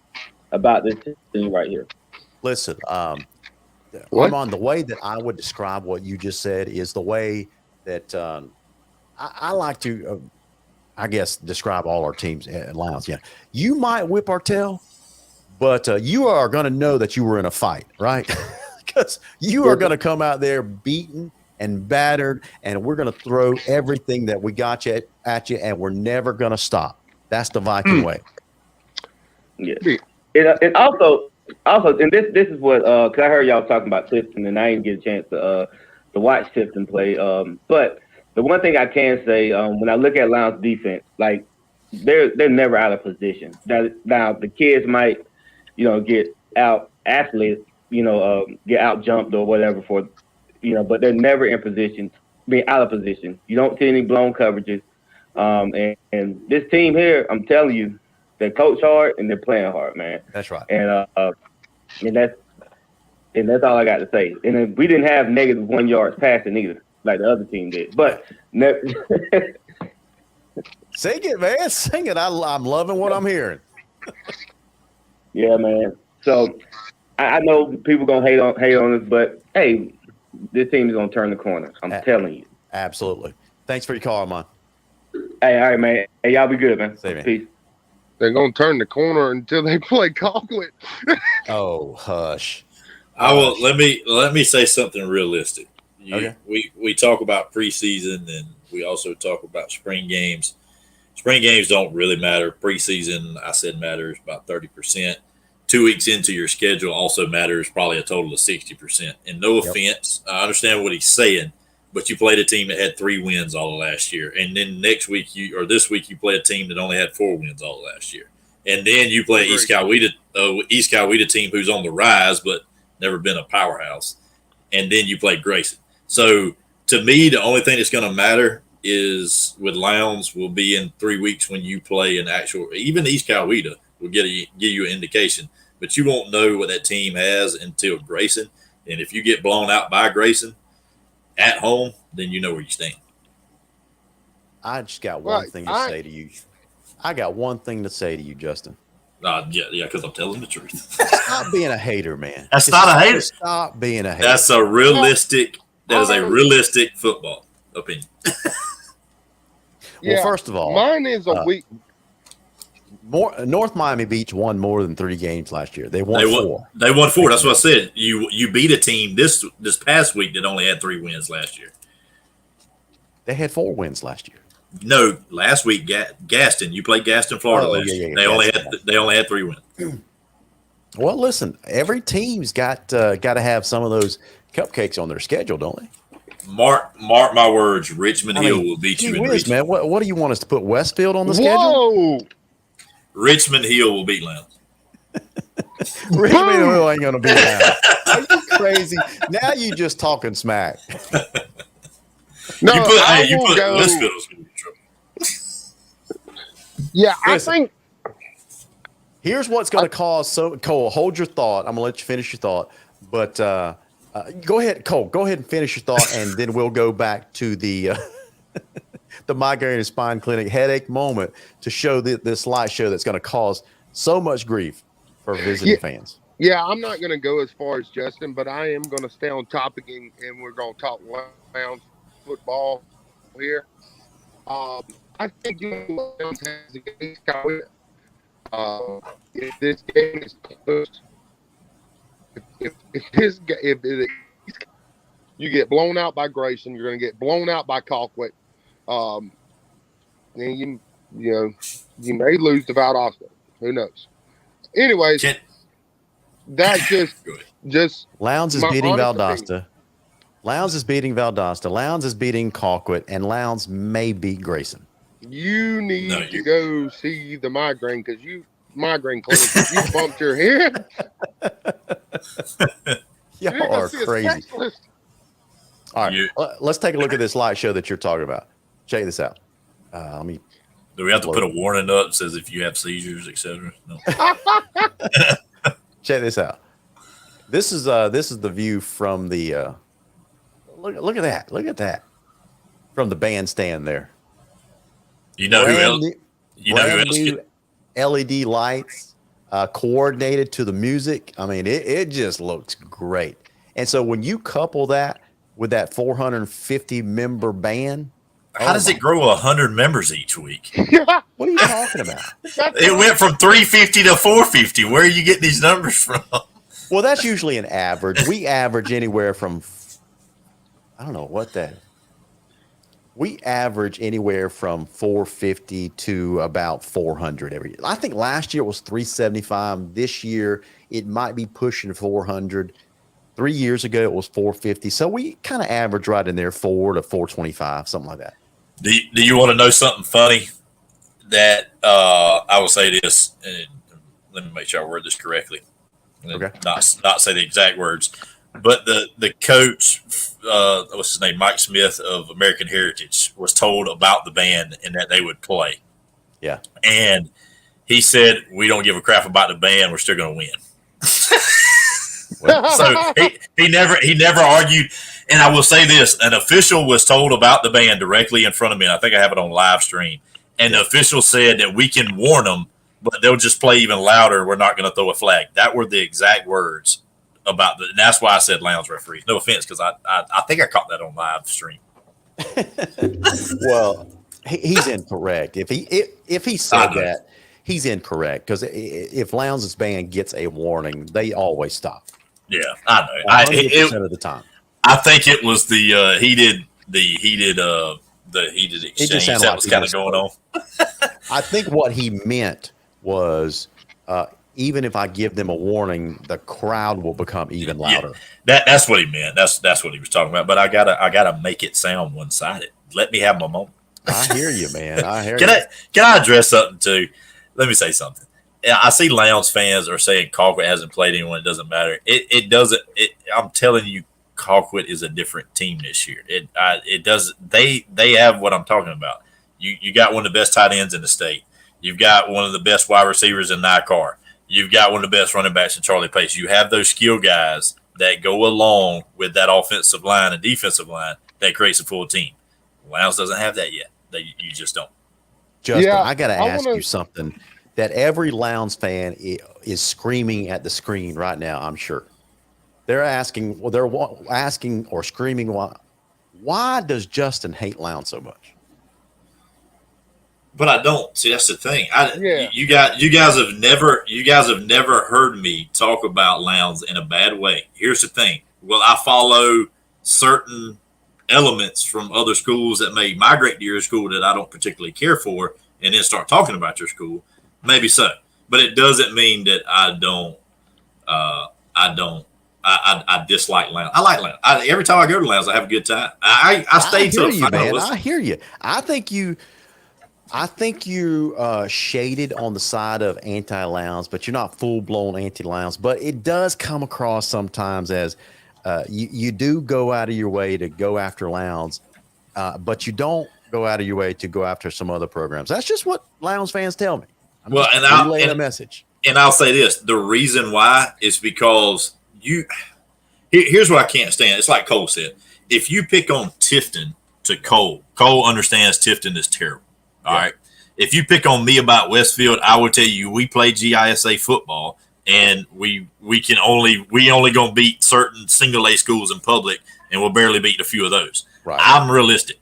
about this team right here. Listen, Armand, the way that I would describe what you just said is the way that I like to, I guess, describe all our teams at Lions. Yeah, you might whip our tail, but you are going to know that you were in a fight, right? Because you are going to come out there beaten and battered, and we're going to throw everything that we got at you, and we're never going to stop. That's the Viking way. Yeah. And also, and this is what because I heard y'all talking about Clifton, and I didn't get a chance to watch Clifton play. But the one thing I can say, when I look at Lounge defense, like they're never out of position. Now the kids might, get out athletes, get out jumped or whatever but they're never in position, being out of position. You don't see any blown coverages. And this team here, I'm telling you, they coach hard and they're playing hard, man. That's right. And that's all I got to say. And then we didn't have negative 1 yards passing either, like the other team did. But sing it, man. Sing it. I'm loving what I'm hearing. Yeah, man. So I know people gonna hate on us, but hey, this team is gonna turn the corner. I'm telling you. Absolutely. Thanks for your call, Armand. Hey, all right, man. Hey, y'all be good, man. See you, man. Peace. they're going to turn the corner until they play Colquitt. Oh, hush. I will let me say something realistic. Okay. We talk about preseason and we also talk about spring games. Spring games don't really matter. Preseason, I said, matters about 30%. 2 weeks into your schedule also matters probably a total of 60%. And no offense, I understand what he's saying, but you played a team that had 3 wins all of last year. And then this week you play a team that only had 4 wins all of last year. And then you play East Coweta team who's on the rise but never been a powerhouse. And then you play Grayson. So to me, the only thing that's going to matter is with Lowndes will be in 3 weeks when you play an actual, even East Coweta will give you an indication, but you won't know what that team has until Grayson. And if you get blown out by Grayson at home, then you know where you stand. I just got one thing to say to you. I got one thing to say to you, Justin. Yeah, because I'm telling the truth. Stop being a hater, man. That's not a hater. Stop being a hater. That's a realistic. That is a realistic football opinion. Well, first of all, mine is a week. North Miami Beach won more than 3 games last year. They won 4. They won 4. That's what I said. You beat a team this past week that only had 3 wins last year. They had 4 wins last year. No, last week Gaston. You played Gaston, Florida last year. They only had 3 wins. Well, listen, every team's got to have some of those cupcakes on their schedule, don't they? Mark my words. Richmond Hill will beat you in Richmond. Man, what do you want us to put Westfield on the schedule? Whoa! Richmond Hill will beat Lowndes. Richmond Hill ain't gonna beat Lowndes. Are you crazy? Now you just talking smack. No, you put Westfield's in trouble. Yeah, Listen, I think. Here's what's going to cause. Cole, hold your thought. I'm going to let you finish your thought. But go ahead, Cole. Go ahead and finish your thought, and then we'll go back to the the migraine and spine clinic headache moment to show this slideshow that's going to cause so much grief for visiting fans. Yeah, I'm not going to go as far as Justin, but I am going to stay on topic, and we're going to talk Lowndes football here. I think Lowndes has against Coweta. If this game is close, if you get blown out by Grayson, you're going to get blown out by Colquitt. And you may lose to Valdosta. Who knows? Anyways, that's just Lowndes is beating Valdosta. Lowndes is beating Valdosta. Lowndes is beating Colquitt, and Lowndes may beat Grayson. You need to go see the migraine clinic because you bumped your head. Y'all are crazy. All right, let's take a look at this light show that you're talking about. Check this out. Do we have to put a warning up that says if you have seizures, etc.? No. Check this out. This is the view from the look at that. Look at that. From the bandstand there. You know who else? LED lights coordinated to the music. I mean, it just looks great. And so when you couple that with that 450 member band, how does it grow 100 members each week? What are you talking about? It went from 350 to 450. Where are you getting these numbers from? Well, that's usually an average. We average anywhere from, I don't know what that. We average anywhere from 450 to about 400 every year. I think last year it was 375. This year it might be pushing 400. 3 years ago it was 450. So we kind of average right in there, 4 to 425, something like that. Do you want to know something funny? That I will say this, and let me make sure I word this correctly. Okay. Not say the exact words. But the coach, what's his name, Mike Smith of American Heritage, was told about the band and that they would play. Yeah. And he said, "We don't give a crap about the band. We're still going to win." So he never argued. And I will say this: an official was told about the band directly in front of me. And I think I have it on live stream. And the official said that we can warn them, but they'll just play even louder. We're not going to throw a flag. That were the exact words. And that's why I said Lowndes referees. No offense, because I think I caught that on live stream. Well, he's incorrect. If he said that, he's incorrect because if Lowndes' band gets a warning, they always stop. Yeah, I know. 100% of the time. I think it was the heated It just exchange sounded that like was he kind of just going on. I think what he meant was even if I give them a warning, the crowd will become even louder. That's what he meant. That's what he was talking about. But I gotta make it sound one sided. Let me have my moment. I hear you, man. I hear Can you. I address something too? Let me say something. Yeah, I see Lowndes fans are saying Colquitt hasn't played anyone. It doesn't matter. It doesn't. I'm telling you, Colquitt is a different team this year. It does. They have what I'm talking about. You got one of the best tight ends in the state. You've got one of the best wide receivers in NICAR. You've got one of the best running backs in Charlie Pace. You have those skill guys that go along with that offensive line and defensive line that creates a full team. Lowndes doesn't have that yet. You just don't. Justin, Yeah, I got to I ask wanna- you something that every Lowndes fan is screaming at the screen right now, I'm sure. They're asking or screaming, why does Justin hate Lowndes so much? But I don't. See, that's the thing. Yeah. You guys have never heard me talk about Lowndes in a bad way. Here's the thing. Well, I follow certain elements from other schools that may migrate to your school that I don't particularly care for, and then start talking about your school. Maybe so, but it doesn't mean that I don't. I dislike Lowndes. I like Lowndes. Every time I go to Lowndes, I have a good time. I stay till you, man. I hear you. I think you shaded on the side of anti-Lowndes, but you're not full-blown anti-Lowndes. But it does come across sometimes as you do go out of your way to go after Lowndes, but you don't go out of your way to go after some other programs. That's just what Lowndes fans tell me. I'm relaying a message. And I'll say this: the reason why is because here's what I can't stand. It's like Cole said: if you pick on Tifton to Cole understands Tifton is terrible. All right. If you pick on me about Westfield, I will tell you we play GISA football, and we only gonna beat certain single A schools in public, and we'll barely beat a few of those. Right. I'm realistic.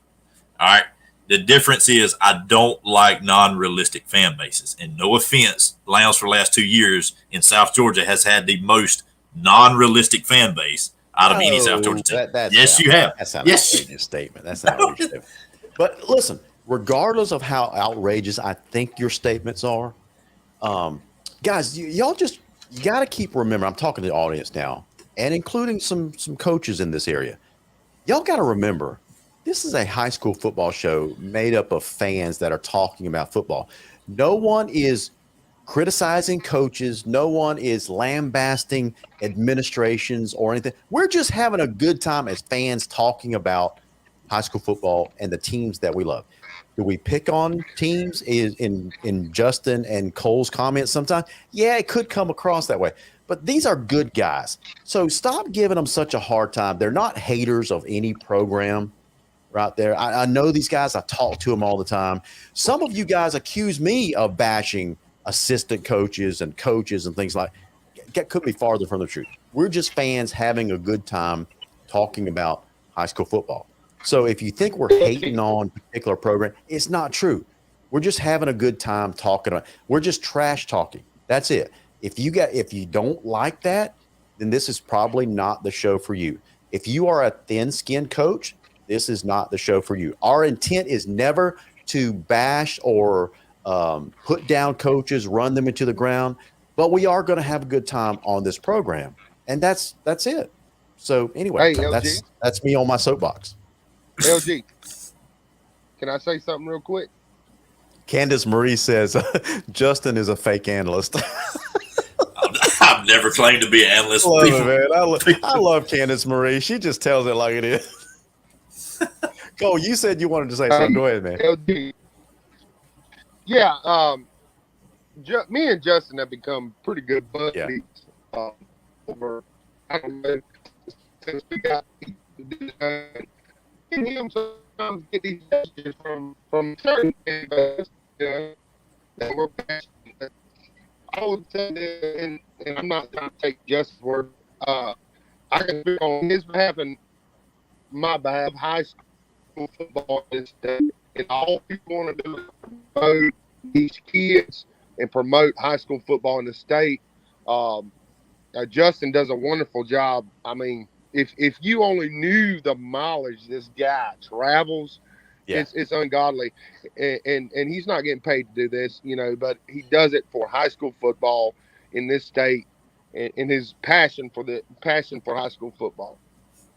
All right. The difference is I don't like non-realistic fan bases. And no offense, Lowndes for the last 2 years in South Georgia has had the most non-realistic fan base out of any South Georgia team. Yes, you have. That's not Yes. an outrageous statement. That's not an outrageous statement. But listen, regardless of how outrageous I think your statements are, guys, y'all you got to keep remembering. I'm talking to the audience now, and including some coaches in this area. Y'all got to remember, this is a high school football show made up of fans that are talking about football. No one is criticizing coaches. No one is lambasting administrations or anything. We're just having a good time as fans talking about high school football and the teams that we love. Do we pick on teams in Justin and Cole's comments sometimes? Yeah, it could come across that way. But these are good guys. So stop giving them such a hard time. They're not haters of any program right there. I know these guys. I talk to them all the time. Some of you guys accuse me of bashing assistant coaches and things like that. Could be farther from the truth. We're just fans having a good time talking about high school football. So if you think we're hating on a particular program, it's not true. We're just having a good time talking about. We're just trash talking. That's it. If you don't like that, then this is probably not the show for you. If you are a thin-skinned coach, this is not the show for you. Our intent is never to bash or put down coaches, run them into the ground, but we are going to have a good time on this program, and that's it. So anyway, Hey, that's me on my soapbox. LG, can I say something real quick? Candace Marie says Justin is a fake analyst. I've never claimed to be an analyst. Love it, man. I love Candace Marie. She just tells it like it is. Cole, you said you wanted to say something. Go ahead, man. LG. Yeah, me and Justin have become pretty good buddies over. I don't know, since we got and him sometimes get these messages from certain investors that were passionate. I would say that, and I'm not trying to take Justin's word. I can speak on his behalf and my behalf. High school football is that, and all people want to do is promote these kids and promote high school football in the state. Justin does a wonderful job. I mean, if you only knew the mileage this guy travels, it's ungodly. And he's not getting paid to do this, but he does it for high school football in this state, and his passion for high school football.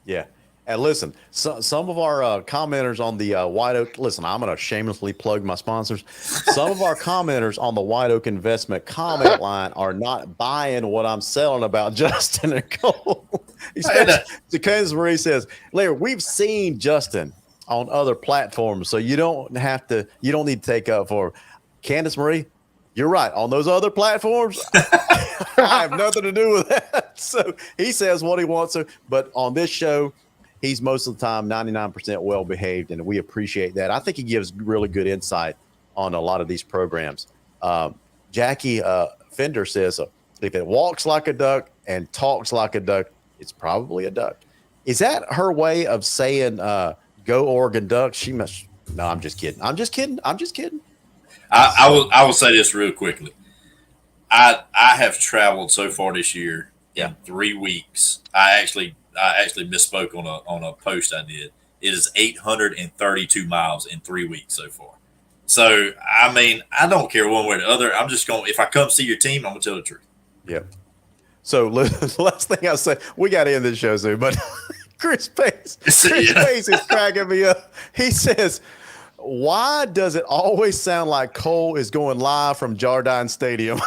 Yeah. And listen, some of our commenters on the White Oak, listen, I'm going to shamelessly plug my sponsors. Some of our commenters on the White Oak Investment comment line are not buying what I'm selling about Justin and Cole. Especially Kansas Marie says, Larry, we've seen Justin on other platforms, so you don't need to take up for Candace Marie. You're right. On those other platforms, I have nothing to do with that. So he says what he wants to, but on this show, he's most of the time 99% well behaved, and we appreciate that. I think he gives really good insight on a lot of these programs. Jackie Fender says, if it walks like a duck and talks like a duck, it's probably a duck. Is that her way of saying go Oregon Ducks? She must. No, I'm just kidding. I'm just kidding. I will say this real quickly. I have traveled so far this year in 3 weeks. I actually misspoke on a post I did. It is 832 miles in 3 weeks so far. So I mean, I don't care one way or the other. I'm just going. If I come see your team, I'm gonna tell the truth. Yeah. So the last thing I'll say, we got to end this show soon, but Chris Pace is cracking me up. He says, why does it always sound like Cole is going live from Jardine Stadium?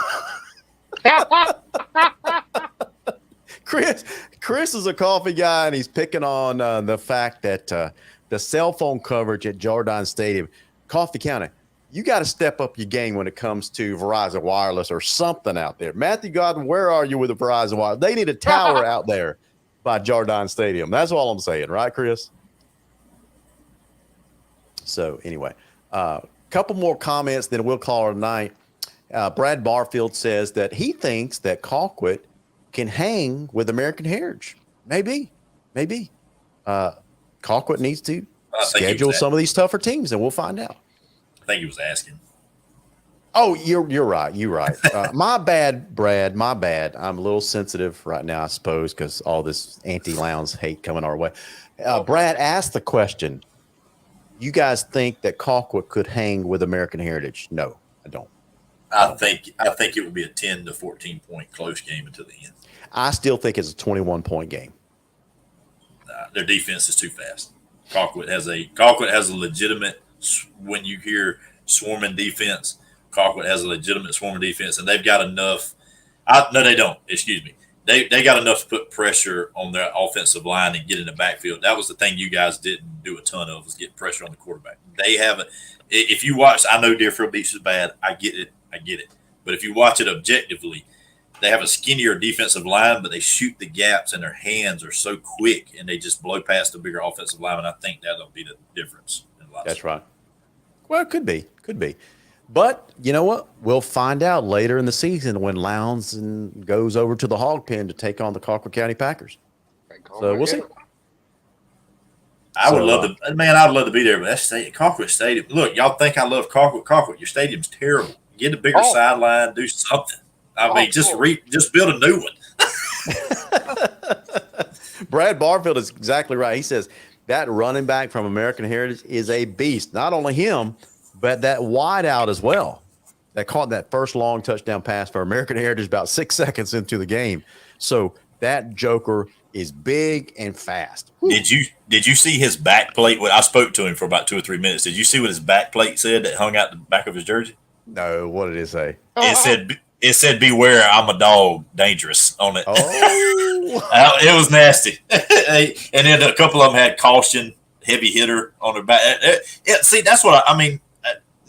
Chris is a coffee guy, and he's picking on the fact that the cell phone coverage at Jardine Stadium, Coffee County, you got to step up your game when it comes to Verizon Wireless or something out there. Matthew Godwin, where are you with the Verizon Wireless? They need a tower out there by Jardine Stadium. That's all I'm saying, right, Chris? So anyway, couple more comments, then we'll call it a night. Brad Barfield says that he thinks that Colquitt can hang with American Heritage. Maybe. Colquitt needs to schedule some of these tougher teams, and we'll find out. I think he was asking. Oh, you're right. You're right. My bad, Brad. My bad. I'm a little sensitive right now, I suppose, because all this anti-Lowndes hate coming our way. Brad asked the question, you guys think that Colquitt could hang with American Heritage? No, I don't. I think it would be a 10 to 14 point close game until the end. I still think it's a 21-point game. Their defense is too fast. Colquitt has a legitimate, when you hear swarming defense, Colquitt has a legitimate swarming defense, and they've got enough. No, they don't. Excuse me. They got enough to put pressure on their offensive line and get in the backfield. That was the thing you guys didn't do a ton of, was get pressure on the quarterback. They have if you watch, I know Deerfield Beach is bad. I get it. But if you watch it objectively, they have a skinnier defensive line, but they shoot the gaps, and their hands are so quick, and they just blow past the bigger offensive line. And I think that'll be the difference. That's right. Well, it could be. But you know what? We'll find out later in the season when Lowndes goes over to the Hog Pen to take on the Colquitt County Packers. So we'll see. I'd love to be there, but that's Colquitt Stadium. Look, y'all think I love Colquitt. Colquitt, your stadium's terrible. Get a bigger sideline, do something. I mean, just build a new one. Brad Barfield is exactly right. He says that running back from American Heritage is a beast. Not only him, but that wide out as well. That caught that first long touchdown pass for American Heritage about 6 seconds into the game. So that joker is big and fast. Whew. Did you see his back plate? I spoke to him for about 2 or 3 minutes. Did you see what his back plate said that hung out the back of his jersey? No, what did it say? It said "Beware, I'm a dog, dangerous" on it. Oh, it was nasty. And then a couple of them had caution, heavy hitter on their back. See, that's what I mean.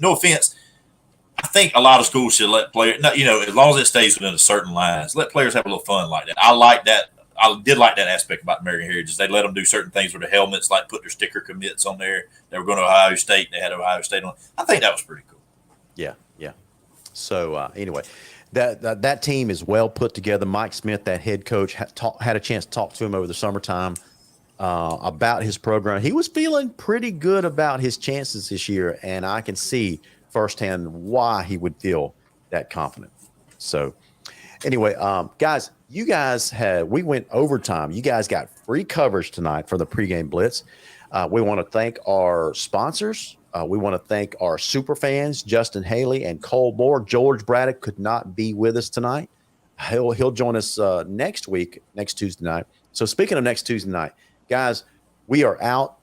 No offense. I think a lot of schools should let players, as long as it stays within a certain lines, let players have a little fun like that. I like that. I did like that aspect about American Heritage. They let them do certain things with their helmets, like put their sticker commits on there. They were going to Ohio State. They had Ohio State on. I think that was pretty cool. Yeah. So anyway, that team is well put together. Mike Smith, that head coach, had a chance to talk to him over the summertime about his program. He was feeling pretty good about his chances this year, and I can see firsthand why he would feel that confident. So anyway, guys, we went overtime. You guys got free coverage tonight for the pregame blitz. We want to thank our sponsors. We want to thank our super fans, Justin Haley and Cole Moore. George Braddock could not be with us tonight. He'll join us next week, next Tuesday night. So speaking of next Tuesday night, guys, we are out.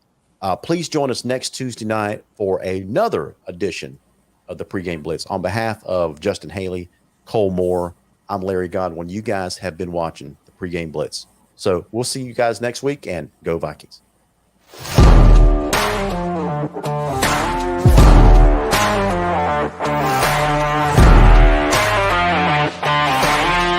Please join us next Tuesday night for another edition of the pregame blitz. On behalf of Justin Haley, Cole Moore, I'm Larry Godwin. You guys have been watching the pregame blitz. So we'll see you guys next week, and go Vikings.